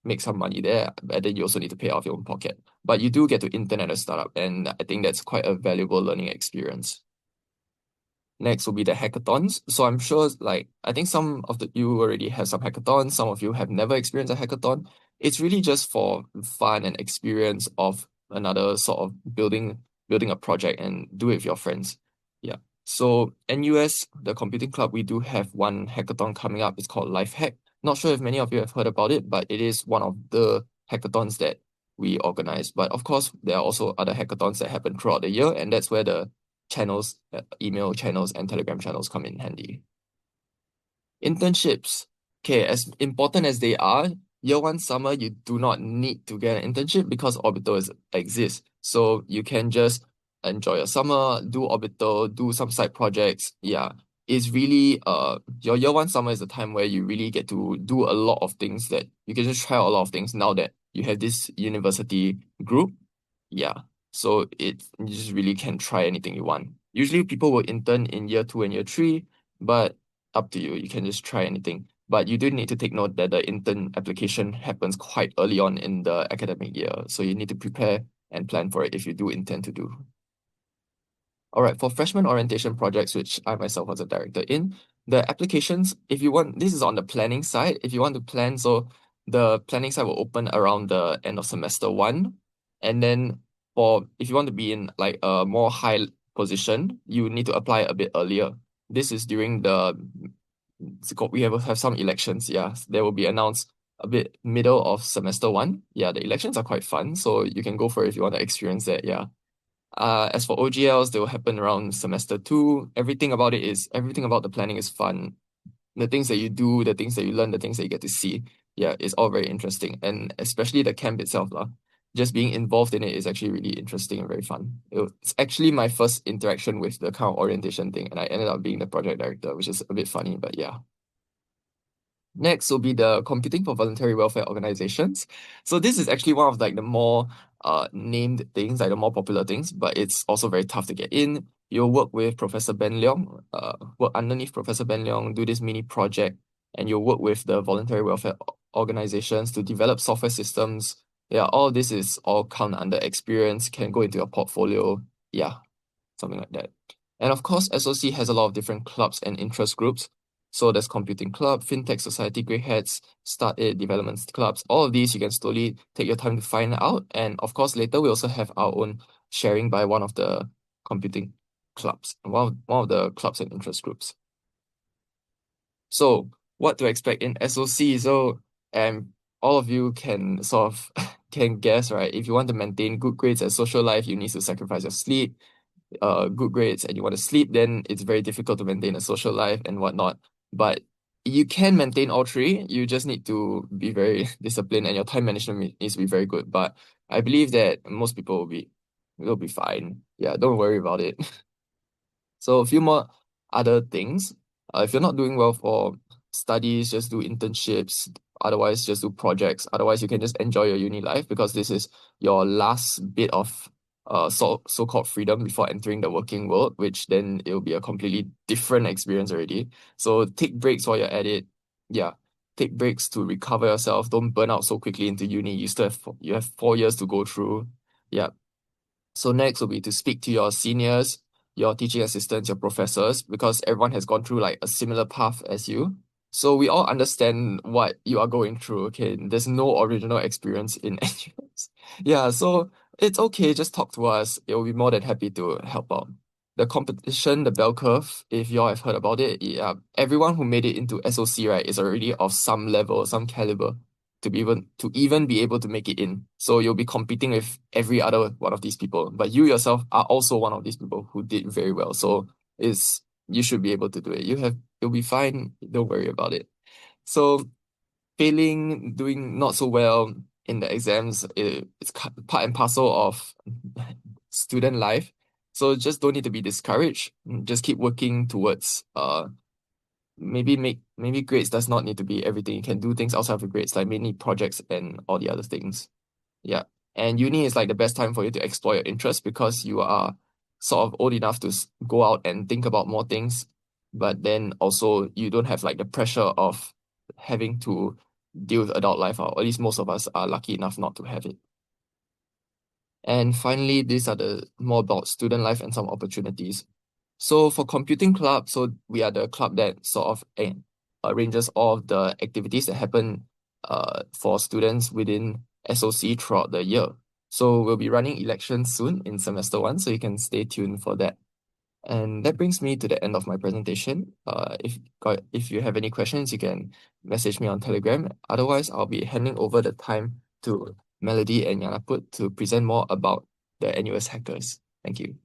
make some money there, but then you also need to pay off your own pocket. But you do get to intern at a startup, and I think that's quite a valuable learning experience. Next will be the hackathons. So I'm sure, I think some of you already have some hackathons. Some of you have never experienced a hackathon. It's really just for fun and experience of another sort of building a project, and do it with your friends. Yeah. So NUS, the Computing Club, we do have one hackathon coming up. It's called Life Hack. Not sure if many of you have heard about it, but it is one of the hackathons that we organize. But of course, there are also other hackathons that happen throughout the year, and that's where the channels, email channels and Telegram channels come in handy. Internships. Okay, as important as they are, year one summer, you do not need to get an internship because Orbital exists. So you can just enjoy your summer, do Orbital, do some side projects. Yeah, it's really your year one summer is the time where you really get to do a lot of things, that you can just try out a lot of things now that you have this university group. Yeah. So you just really can try anything you want. Usually people will intern in year 2 and year 3, but up to you. You can just try anything. But you do need to take note that the intern application happens quite early on in the academic year. So you need to prepare and plan for it if you do intend to do. All right, for freshman orientation projects, which I myself was a director in, the applications, if you want, this is on the planning side. If you want to plan, so the planning side will open around the end of semester 1. And then if you want to be in like a more high position, you need to apply a bit earlier. This is during we have some elections. Yeah, they will be announced a bit middle of semester 1. Yeah, the elections are quite fun, so you can go for it if you want to experience that. Yeah. As for OGLs, they will happen around semester 2. Everything about the planning is fun. The things that you do, the things that you learn, the things that you get to see, yeah, it's all very interesting. And especially the camp itself, just being involved in it is actually really interesting and very fun. It's actually my first interaction with the kind of orientation thing, and I ended up being the project director, which is a bit funny, but yeah. Next will be the Computing for Voluntary Welfare Organizations. So this is actually one of like the more named things, like the more popular things, but it's also very tough to get in. You'll work with Professor Ben Leong, work underneath Professor Ben Leong, do this mini project, and you'll work with the voluntary welfare organizations to develop software systems. Yeah, all this is all count under experience, can go into your portfolio. Yeah, something like that. And of course, SOC has a lot of different clubs and interest groups. So there's Computing Club, FinTech Society, Grey Hats, Start It, Development Clubs. All of these you can slowly take your time to find out. And of course, later we also have our own sharing by one of the computing clubs, one of the clubs and interest groups. So what to expect in SOC? So all of you can sort of can guess, right? If you want to maintain good grades and social life, you need to sacrifice your sleep. Good grades and you want to sleep, then it's very difficult to maintain a social life and whatnot. But you can maintain all three. You just need to be very disciplined, and your time management needs to be very good. But I believe that most people will be fine. Yeah, don't worry about it. So a few more other things. If you're not doing well for studies, just do internships, Otherwise, just do projects. Otherwise, you can just enjoy your uni life because this is your last bit of so-called freedom before entering the working world, which then it will be a completely different experience already. So take breaks while you're at it. Yeah, take breaks to recover yourself. Don't burn out so quickly into uni. You have 4 years to go through. Yeah. So next will be to speak to your seniors, your teaching assistants, your professors, because everyone has gone through like a similar path as you. So we all understand what you are going through. Okay, there's no original experience in NUS. Yeah, so it's okay. Just talk to us. It will be more than happy to help out. The competition, the bell curve, if y'all have heard about it, yeah, everyone who made it into SOC, right, is already of some level, some caliber to even be able to make it in. So you'll be competing with every other one of these people. But you yourself are also one of these people who did very well. So you should be able to do it. You'll be fine. Don't worry about it. So failing, doing not so well in the exams, it's part and parcel of student life. So just don't need to be discouraged. Just keep working towards maybe grades does not need to be everything. You can do things outside of your grades, like mini projects and all the other things. Yeah. And uni is like the best time for you to explore your interests because you are sort of old enough to go out and think about more things. But then also you don't have like the pressure of having to deal with adult life, or at least most of us are lucky enough not to have it. And finally, these are the more about student life and some opportunities. So for computing club, so we are the club that sort of arranges all of the activities that happen for students within SOC throughout the year. So we'll be running elections soon in semester 1, so you can stay tuned for that. And that brings me to the end of my presentation. If you have any questions, you can message me on Telegram. Otherwise, I'll be handing over the time to Melody and Yanaput to present more about the NUS hackers. Thank you.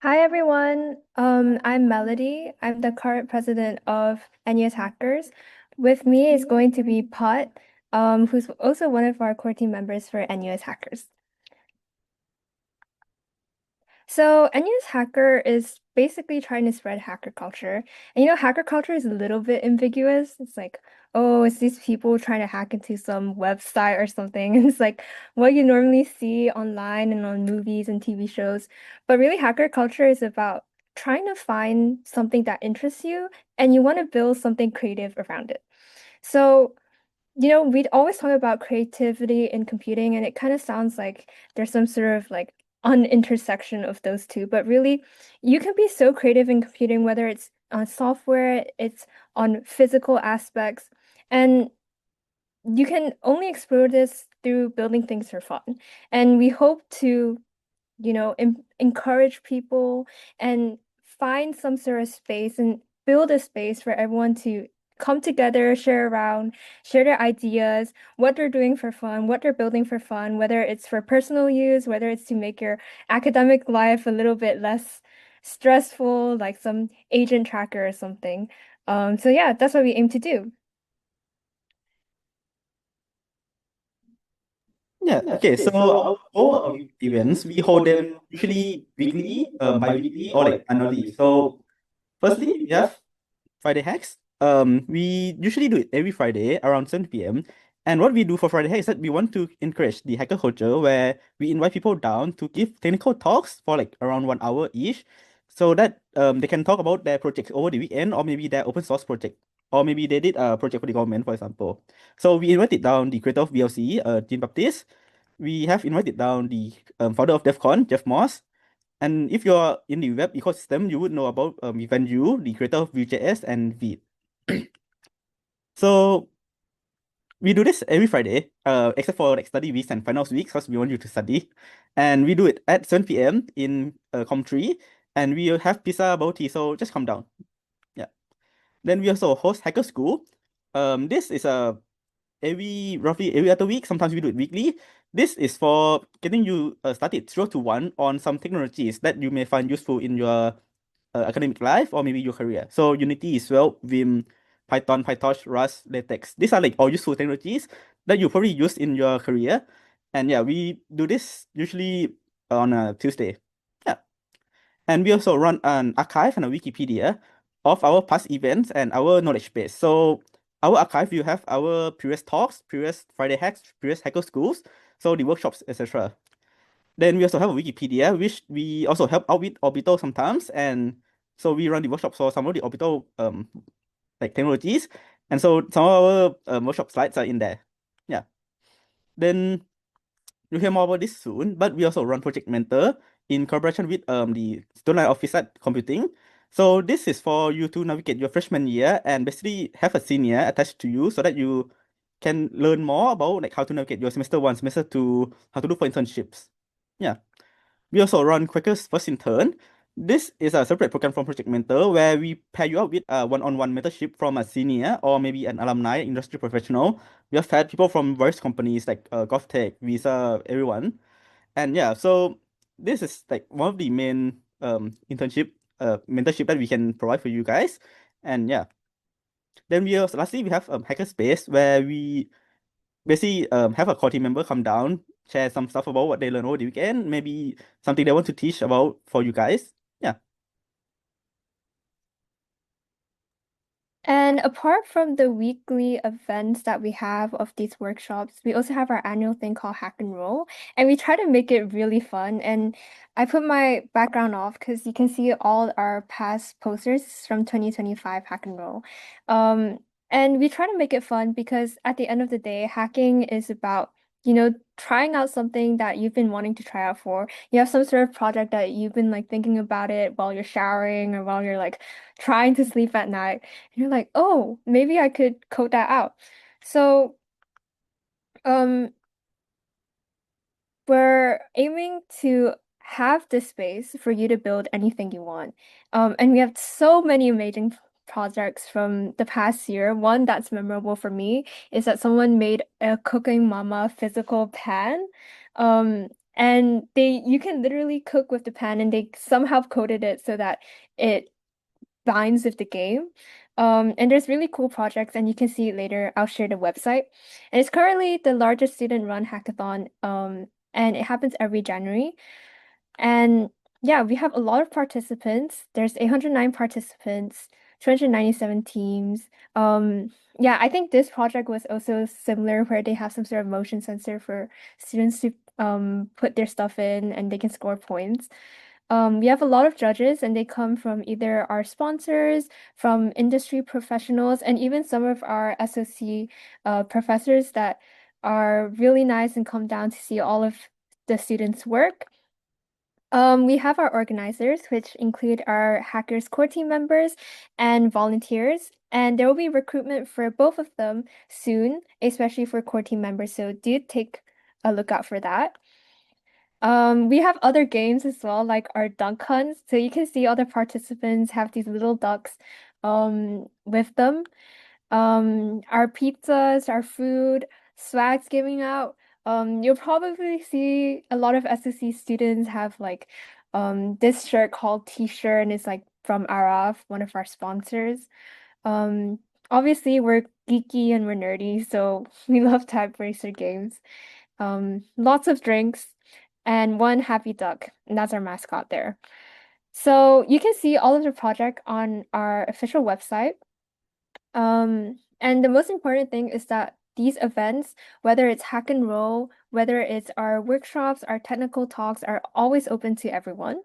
Hi everyone, I'm Melody. I'm the current president of NUS Hackers. With me is going to be Pot, who's also one of our core team members for NUS Hackers. So NUS Hacker is basically trying to spread hacker culture. And hacker culture is a little bit ambiguous. It's like, oh, it's these people trying to hack into some website or something. And it's like what you normally see online and on movies and TV shows. But really, hacker culture is about trying to find something that interests you and you want to build something creative around it. So we'd always talk about creativity in computing, and it kind of sounds like there's some sort of like an intersection of those two. But really, you can be so creative in computing, whether it's on software, it's on physical aspects, and you can only explore this through building things for fun. And we hope to, encourage people and find some sort of space and build a space for everyone to come together, share around, share their ideas, what they're doing for fun, what they're building for fun, whether it's for personal use, whether it's to make your academic life a little bit less stressful, like some agent tracker or something. So yeah, that's what we aim to do. Yeah, okay. So our core events, we hold them usually weekly, bi-weekly, or like annually. So firstly, we have Friday hacks. We usually do it every Friday around 7 p.m. And what we do for Friday hacks is that we want to encourage the hacker culture where we invite people down to give technical talks for like around 1 hour each, so that they can talk about their projects over the weekend, or maybe their open source project, or maybe they did a project for the government, for example. So we invited down the creator of VLC, Jean Baptiste. We have invited down the founder of DEF CON, Jeff Moss. And if you're in the web ecosystem, you would know about Yifan Yu, the creator of Vue.js and Vite. So we do this every Friday, except for like study weeks and finals weeks, because we want you to study. And we do it at 7 p.m. in Com3, and we have pizza, bubble tea, so just come down. Yeah. Then we also host Hacker School. This is roughly every other week. Sometimes we do it weekly. This is for getting you started 0 to 1 on some technologies that you may find useful in your academic life or maybe your career. So Unity is Vim, Python, PyTorch, Rust, LaTeX. These are like all useful technologies that you probably use in your career. And yeah, we do this usually on a Tuesday. Yeah. And we also run an archive and a Wikipedia of our past events and our knowledge base. So our archive, you have our previous talks, previous Friday hacks, previous hacker schools, so the workshops, etc. Then we also have a Wikipedia, which we also help out with Orbital sometimes. And so we run the workshops for some of the Orbital like technologies. And so some of our workshop slides are in there. Yeah. Then you'll hear more about this soon, but we also run Project Mentor in collaboration with the Student Office at Computing. So this is for you to navigate your freshman year and basically have a senior attached to you so that you can learn more about like how to navigate your semester 1, semester 2, how to do for internships. Yeah. We also run Quaker's First Intern. This is a separate program from Project Mentor where we pair you up with a one-on-one mentorship from a senior or maybe an alumni, industry professional. We have had people from various companies like GovTech, Visa, everyone. And yeah, so this is like one of the main mentorship that we can provide for you guys. And yeah, then we also lastly we have Hackerspace where we basically have a core team member come down, share some stuff about what they learned over the weekend, maybe something they want to teach about for you guys. Yeah. And apart from the weekly events that we have of these workshops, we also have our annual thing called Hack and Roll, and we try to make it really fun. And I put my background off because you can see all our past posters from 2025 Hack and Roll. Um, and we try to make it fun because at the end of the day, hacking is about, trying out something that you've been wanting to try out for. You have some sort of project that you've been like thinking about it while you're showering or while you're like trying to sleep at night. And you're like, oh, maybe I could code that out. So, um, we're aiming to have the space for you to build anything you want. And we have so many amazing projects from the past year. One that's memorable for me is that someone made a Cooking Mama physical pan. And you can literally cook with the pan, and they somehow coded it so that it binds with the game. And there's really cool projects, and you can see it later. I'll share the website. And it's currently the largest student-run hackathon, and it happens every January. And yeah, we have a lot of participants. There's 809 participants, 297 teams. Yeah, I think this project was also similar where they have some sort of motion sensor for students to put their stuff in and they can score points. We have a lot of judges, and they come from either our sponsors, from industry professionals, and even some of our SOC professors that are really nice and come down to see all of the students' work. We have our organizers, which include our Hackers core team members and volunteers, and there will be recruitment for both of them soon, especially for core team members. So do take a look out for that. We have other games as well, like our dunk hunts. So you can see other participants have these little ducks with them. Our pizzas, our food, swags giving out. You'll probably see a lot of SSC students have like this shirt called T-shirt, and it's like from Araf, one of our sponsors. Um, Obviously we're geeky and we're nerdy, so we love Type Racer games. Lots of drinks and one happy duck, and that's our mascot there. So you can see all of the project on our official website. And the most important thing is that these events, whether it's Hack and Roll, whether it's our workshops, our technical talks, are always open to everyone.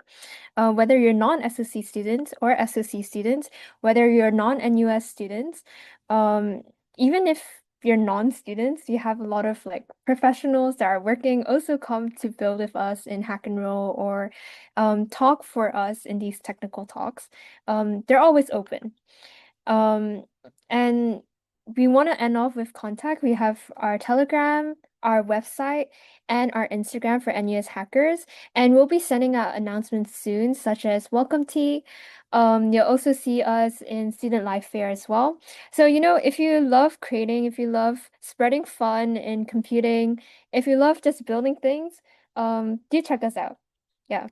Whether you're non-SOC students or SOC students, whether you're non-NUS students, even if you're non-students, you have a lot of like professionals that are working also come to build with us in Hack and Roll or talk for us in these technical talks. They're always open. And we want to end off with contact. We have our Telegram, our website, and our Instagram for NUS hackers. And we'll be sending out announcements soon, such as welcome tea. You'll also see us in Student Life Fair as well. So, if you love creating, if you love spreading fun in computing, if you love just building things, do check us out. Yeah.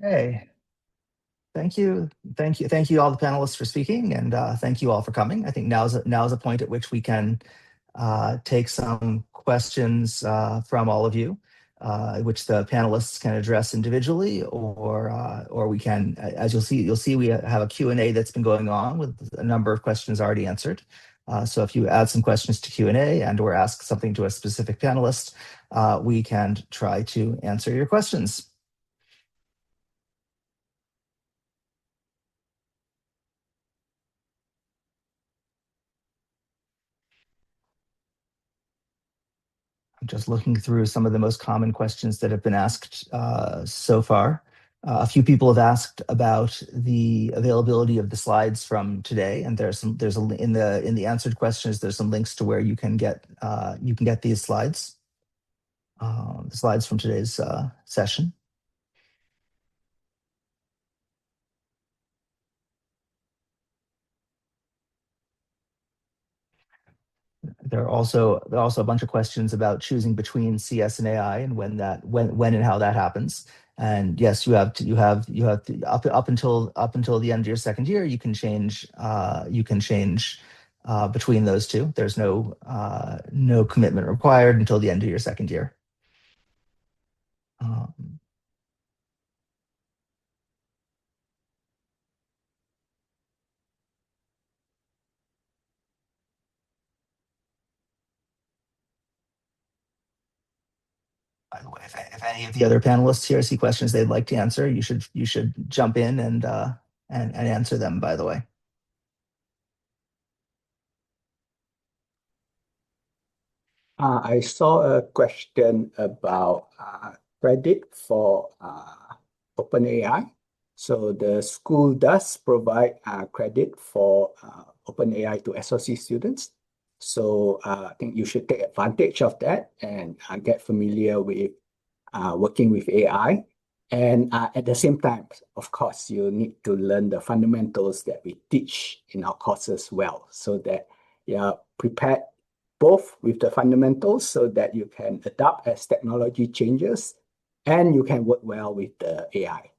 Hey. Thank you all the panelists for speaking, and thank you all for coming. I think now's a point at which we can take some questions from all of you, which the panelists can address individually, or we can, as you'll see we have a Q&A that's been going on with a number of questions already answered. So if you add some questions to Q&A and or ask something to a specific panelist, we can try to answer your questions. I'm just looking through some of the most common questions that have been asked so far. A few people have asked about the availability of the slides from today, and in the answered questions, there's some links to where you can get these slides, the slides from today's session. There are also a bunch of questions about choosing between CS and AI and when and how that happens. And yes, you have to up until the end of your second year, you can change between those two. There's no commitment required until the end of your second year. By the way, if any of the other panelists here see questions they'd like to answer, you should jump in and answer them, by the way. I saw a question about credit for OpenAI. So the school does provide credit for OpenAI to SOC students. So I think you should take advantage of that and get familiar with working with AI. And at the same time, of course, you need to learn the fundamentals that we teach in our courses well, so that you are prepared both with the fundamentals so that you can adapt as technology changes and you can work well with the AI.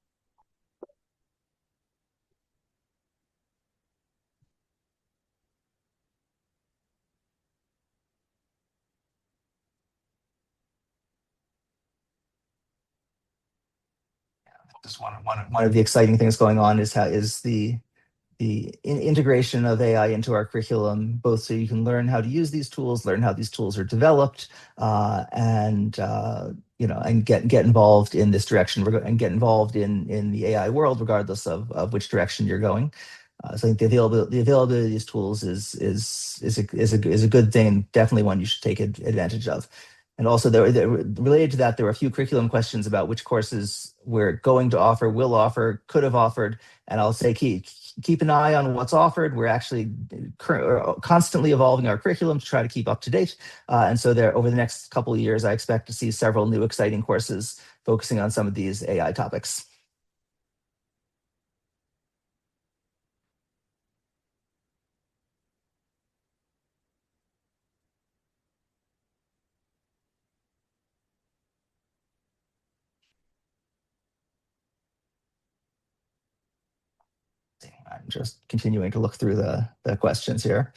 Just one of the exciting things going on is the integration of AI into our curriculum, both so you can learn how to use these tools, learn how these tools are developed, and get involved in this direction and get involved in the AI world, regardless of which direction you're going. So I think the availability of these tools is a good thing, and definitely one you should take advantage of. And also, related to that, there were a few curriculum questions about which courses we're going to offer, will offer, could have offered. And I'll say keep an eye on what's offered. We're actually constantly evolving our curriculum to try to keep up to date. And so over the next couple of years, I expect to see several new exciting courses focusing on some of these AI topics. I'm just continuing to look through the questions here.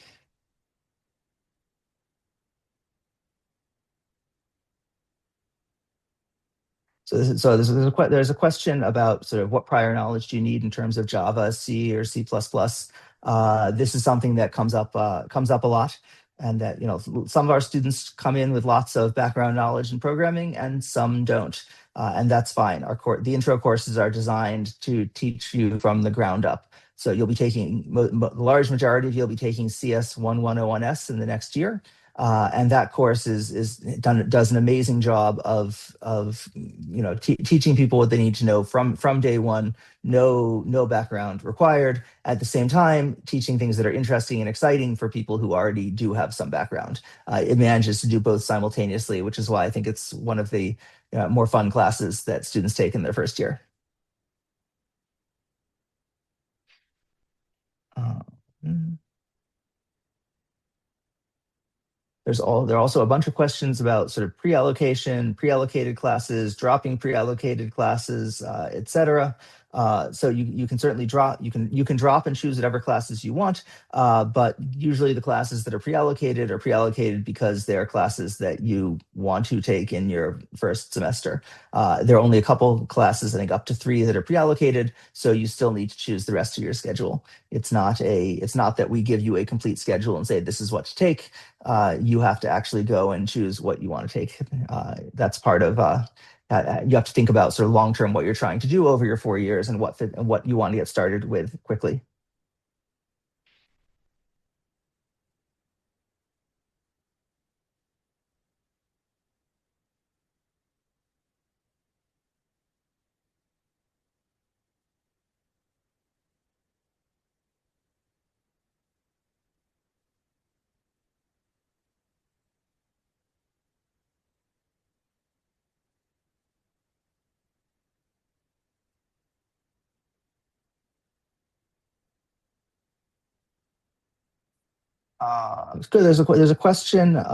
There's a question about sort of what prior knowledge do you need in terms of Java, C, or C++. This is something that comes up a lot, and that some of our students come in with lots of background knowledge in programming, and some don't, and that's fine. The intro courses are designed to teach you from the ground up. So you'll be taking the large majority of you'll be taking CS 1101S in the next year. And that course does an amazing job of teaching people what they need to know from day one. No background required. At the same time, teaching things that are interesting and exciting for people who already do have some background. It manages to do both simultaneously, which is why I think it's one of the more fun classes that students take in their first year. There are also a bunch of questions about sort of pre-allocation, pre-allocated classes, dropping pre-allocated classes, etc. So you can certainly drop, you can drop and choose whatever classes you want, but usually the classes that are pre-allocated because they're classes that you want to take in your first semester. There are only a couple classes, I think up to 3 that are pre-allocated, so you still need to choose the rest of your schedule. It's not that we give you a complete schedule and say this is what to take. You have to actually go and choose what you want to take. That's part of you have to think about sort of long term what you're trying to do over your 4 years and what you want to get started with quickly. Good. There's a question. There's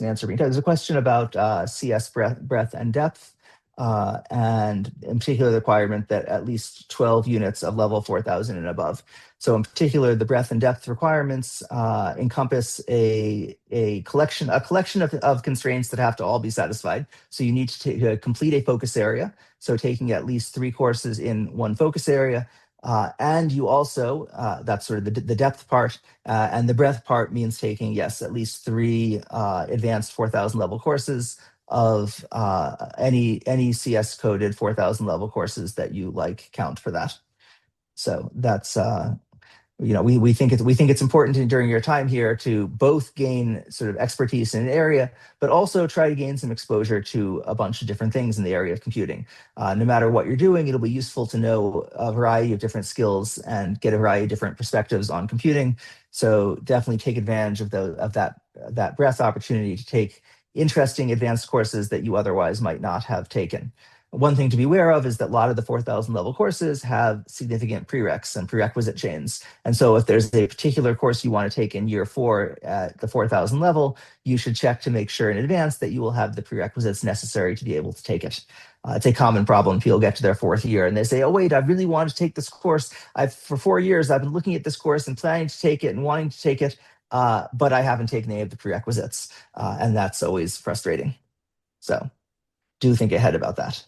an answer. There's a question about CS breadth and depth, and in particular the requirement that at least 12 units of level 4000 and above. So in particular, the breadth and depth requirements encompass a collection of constraints that have to all be satisfied. So you need to complete a focus area. So taking at least 3 courses in one focus area. And you also, that's sort of the depth part, and the breadth part means taking, yes, at least 3 advanced 4000 level courses of any CS coded 4000 level courses that you like count for that. So that's we think it's important during your time here to both gain sort of expertise in an area, but also try to gain some exposure to a bunch of different things in the area of computing. No matter what you're doing, it'll be useful to know a variety of different skills and get a variety of different perspectives on computing. So definitely take advantage of that breadth opportunity to take interesting advanced courses that you otherwise might not have taken. One thing to be aware of is that a lot of the 4000 level courses have significant prereqs and prerequisite chains. And so if there's a particular course you want to take in year 4 at the 4000 level, you should check to make sure in advance that you will have the prerequisites necessary to be able to take it. It's a common problem. People get to their 4th year and they say, oh, wait, I really want to take this course. For 4 years, I've been looking at this course and planning to take it and wanting to take it, but I haven't taken any of the prerequisites. And that's always frustrating. So do think ahead about that.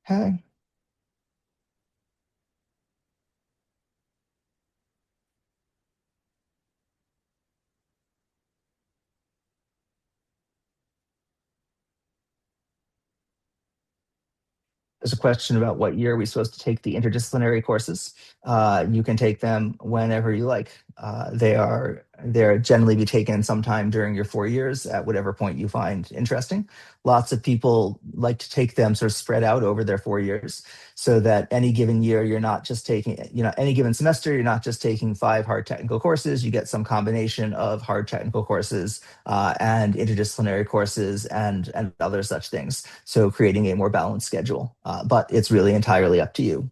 Okay. There's a question about what year are we supposed to take the interdisciplinary courses. You can take them whenever you like. They're generally be taken sometime during your 4 years at whatever point you find interesting. Lots of people like to take them sort of spread out over their 4 years so that any given year, you're not just taking, any given semester, you're not just taking 5 hard technical courses, you get some combination of hard technical courses and interdisciplinary courses and other such things. So creating a more balanced schedule, but it's really entirely up to you.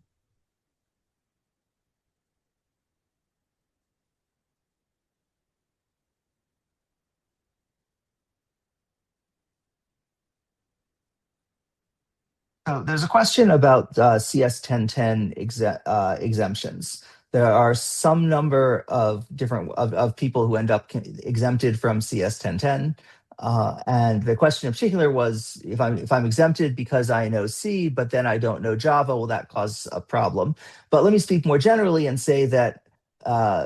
So there's a question about CS 1010 exemptions. There are some number of different of people who end up exempted from CS 1010. And the question in particular was, if I'm exempted because I know C, but then I don't know Java, will that cause a problem? But let me speak more generally and say that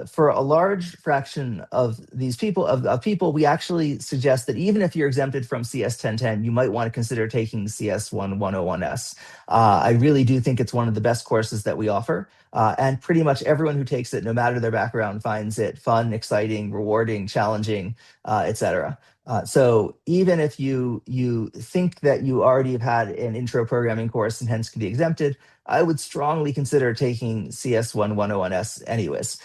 for a large fraction of these people, we actually suggest that even if you're exempted from CS 1010, you might want to consider taking CS 101S. I really do think it's one of the best courses that we offer. And pretty much everyone who takes it, no matter their background, finds it fun, exciting, rewarding, challenging, etc. So even if you think that you already have had an intro programming course and hence can be exempted, I would strongly consider taking CS 101S anyways.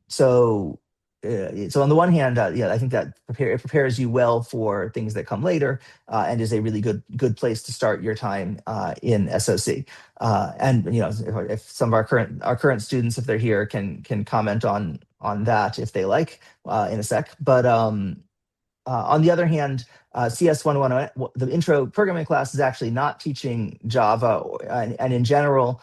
So so on the one hand, I think that it prepares you well for things that come later, and is a really good place to start your time in SOC. And if some of our current students, if they're here, can comment on that if they like in a sec. But on the other hand, CS 101, the intro programming class, is actually not teaching Java, and in general,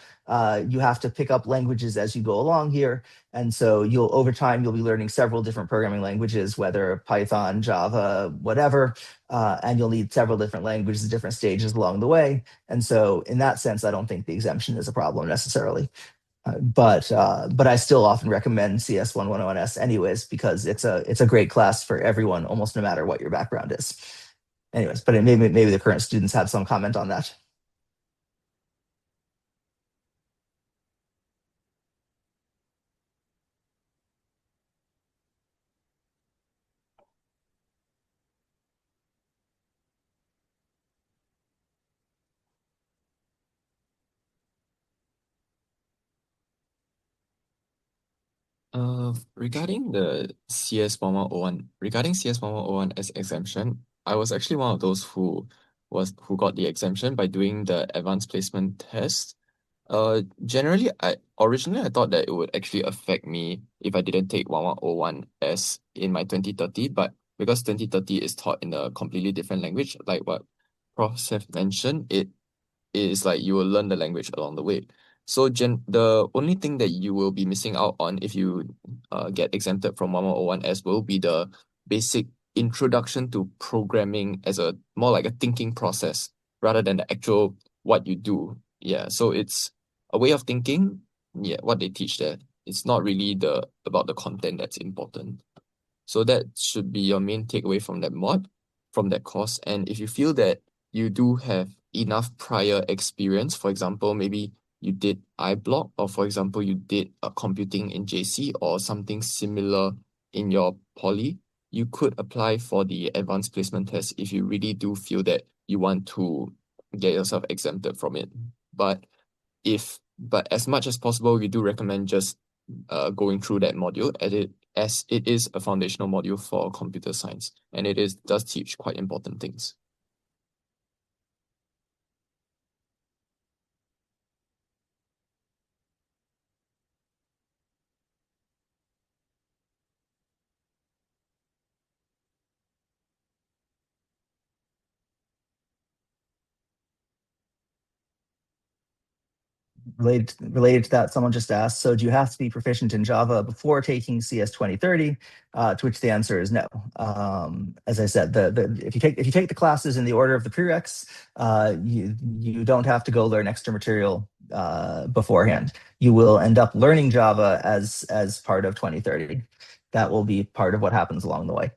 you have to pick up languages as you go along here. And so over time, you'll be learning several different programming languages, whether Python, Java, whatever, and you'll need several different languages at different stages along the way. And so in that sense, I don't think the exemption is a problem necessarily. But I still often recommend CS 101S anyways, because it's a great class for everyone, almost no matter what your background is. Anyways, but maybe the current students have some comment on that. Regarding the CS 1101, regarding CS 1101 as exemption, I was actually one of those who got the exemption by doing the advanced placement test. Generally, originally I thought that it would actually affect me if I didn't take 1101S in my 2030, but because 2030 is taught in a completely different language, like what profs have mentioned, it is like you will learn the language along the way. So the only thing that you will be missing out on if you get exempted from 1101S will be the basic introduction to programming as a more like a thinking process rather than the actual what you do. Yeah, so it's a way of thinking. Yeah, what they teach there. It's not really about the content that's important. So that should be your main takeaway from that from that course. And if you feel that you do have enough prior experience, for example, maybe you did iBlock, or for example, you did computing in JC or something similar in your poly, you could apply for the advanced placement test if you really do feel that you want to get yourself exempted from it. But as much as possible, we do recommend just going through that module as it is a foundational module for computer science, and does teach quite important things. Related to that, someone just asked, so do you have to be proficient in Java before taking CS 2030? To which the answer is no. As I said, if you take the classes in the order of the prereqs, you don't have to go learn extra material beforehand. You will end up learning Java as part of 2030. That will be part of what happens along the way.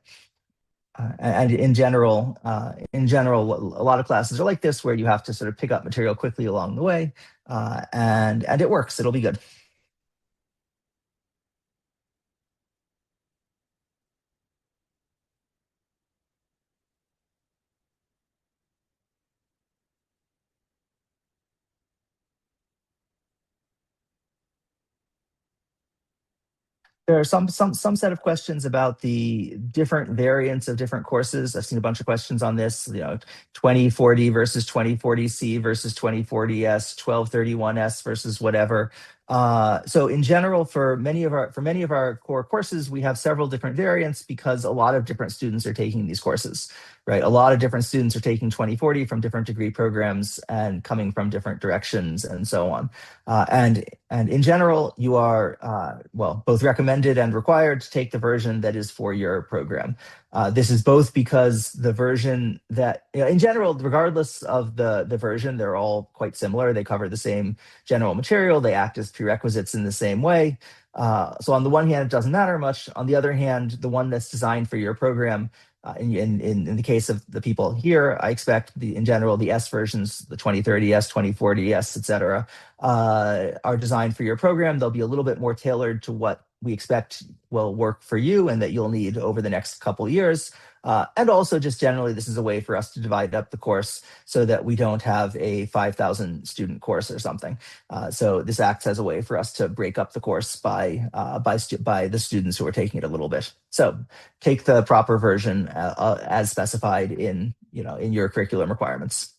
And in general, a lot of classes are like this, where you have to sort of pick up material quickly along the way, and it works. It'll be good. There are some set of questions about the different variants of different courses. I've seen a bunch of questions on this, 2040 versus 2040C versus 2040S, 1231S versus whatever. So in general, for many of our core courses, we have several different variants because a lot of different students are taking these courses, right? A lot of different students are taking 2040 from different degree programs and coming from different directions and so on. And in general, you are, both recommended and required to take the version that is for your program. This is both because the version that, in general, regardless of the version, they're all quite similar. They cover the same general material. They act as prerequisites in the same way. So on the one hand, it doesn't matter much. On the other hand, the one that's designed for your program, in the case of the people here, I expect in general, the S versions, the 2030S, 2040S, et cetera, are designed for your program. They'll be a little bit more tailored to what we expect will work for you and that you'll need over the next couple years. And also just generally, this is a way for us to divide up the course so that we don't have a 5,000 student course or something. So this acts as a way for us to break up the course by the students who are taking it a little bit. So take the proper version as specified in your curriculum requirements.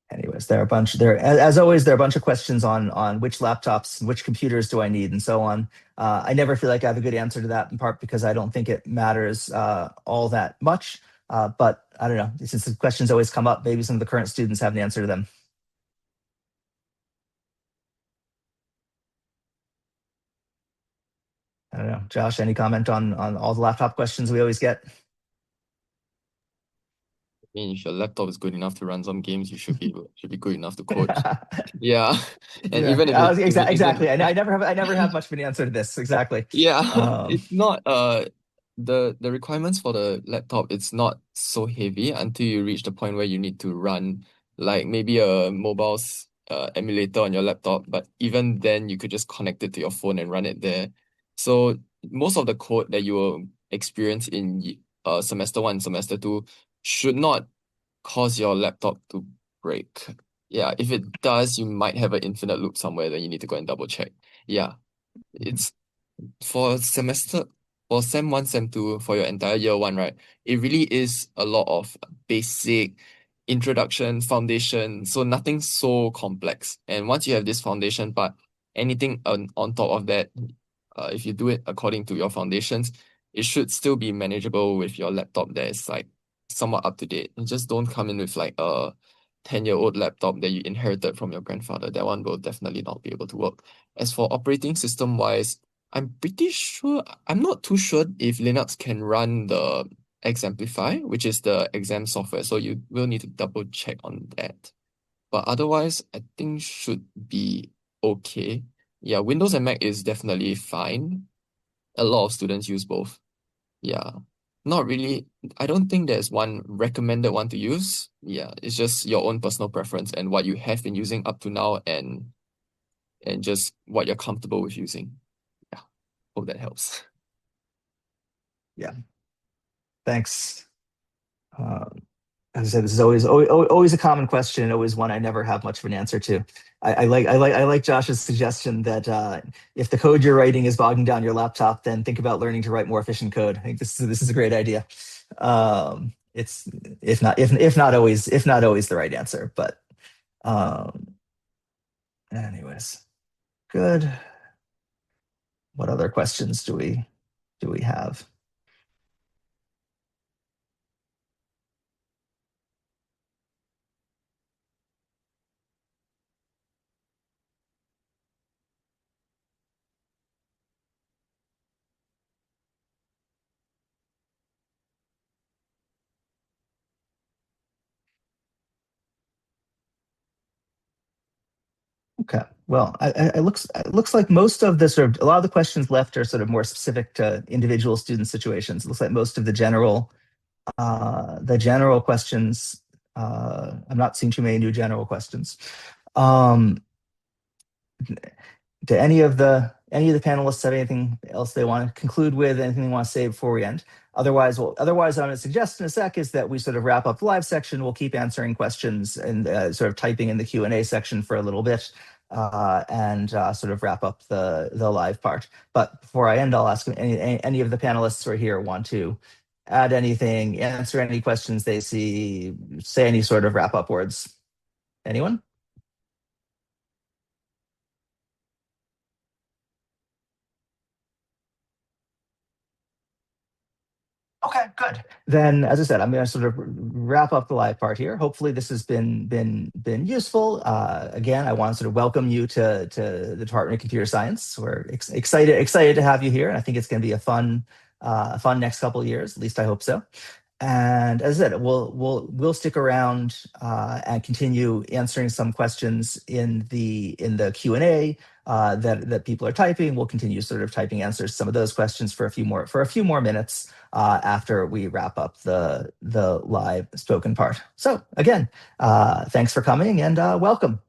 Anyways, as always, there are a bunch of questions on which laptops, which computers do I need, and so on. I never feel like I have a good answer to that, in part because I don't think it matters all that much. But I don't know, since the questions always come up, maybe some of the current students have an answer to them. I don't know. Josh, any comment on all the laptop questions we always get? I mean, if your laptop is good enough to run some games, you should be good enough to code. Yeah, and Yeah, even if it isn't- exactly. I never have much of an answer to this. Exactly. Yeah, it's not the requirements for the laptop, it's not so heavy until you reach the point where you need to run like maybe a mobile emulator on your laptop, but even then you could just connect it to your phone and run it there. So most of the code that you will experience in semester 1, semester 2 should not cause your laptop to break. Yeah, if it does, you might have an infinite loop somewhere that you need to go and double check. Yeah, it's for sem 1, sem 2, for your entire year 1, right? It really is a lot of basic introduction, foundation, so nothing so complex. And once you have this foundation part, anything on top of that, if you do it according to your foundations, it should still be manageable with your laptop that is like somewhat up to date. And just don't come in with like a 10-year-old laptop that you inherited from your grandfather. That one will definitely not be able to work. As for operating system wise, I'm not too sure if Linux can run the Exemplify, which is the exam software. So you will need to double check on that. But otherwise, I think should be okay. Yeah, Windows and Mac is definitely fine. A lot of students use both. Yeah, not really. I don't think there's one recommended one to use. Yeah, it's just your own personal preference and what you have been using up to now and just what you're comfortable with using. Yeah, hope that helps. Yeah. Thanks. As I said, this is always a common question, and always one I never have much of an answer to. I like Josh's suggestion that if the code you're writing is bogging down your laptop, then think about learning to write more efficient code. I think this is a great idea. It's if not always the right answer, but anyways, good. What other questions do we have? Okay. Well, it looks like most of a lot of the questions left are sort of more specific to individual student situations. It looks like most of the general questions. I'm not seeing too many new general questions. Do any of the panelists have anything else they want to conclude with? Anything they want to say before we end? Otherwise, what I'm going to suggest in a sec is that we sort of wrap up the live section. We'll keep answering questions and sort of typing in the Q&A section for a little bit, and sort of wrap up the live part. But before I end, I'll ask any of the panelists who are here want to add anything, answer any questions they see, say any sort of wrap up words. Anyone? Okay, good. Then, as I said, I'm going to sort of wrap up the live part here. Hopefully, this has been useful. Again, I want to sort of welcome you to the Department of Computer Science. We're excited to have you here, and I think it's going to be a fun next couple of years. At least I hope so. And as I said, we'll stick around and continue answering some questions in the Q&A that people are typing. We'll continue sort of typing answers to some of those questions for a few more minutes after we wrap up the live spoken part. So again, thanks for coming and welcome.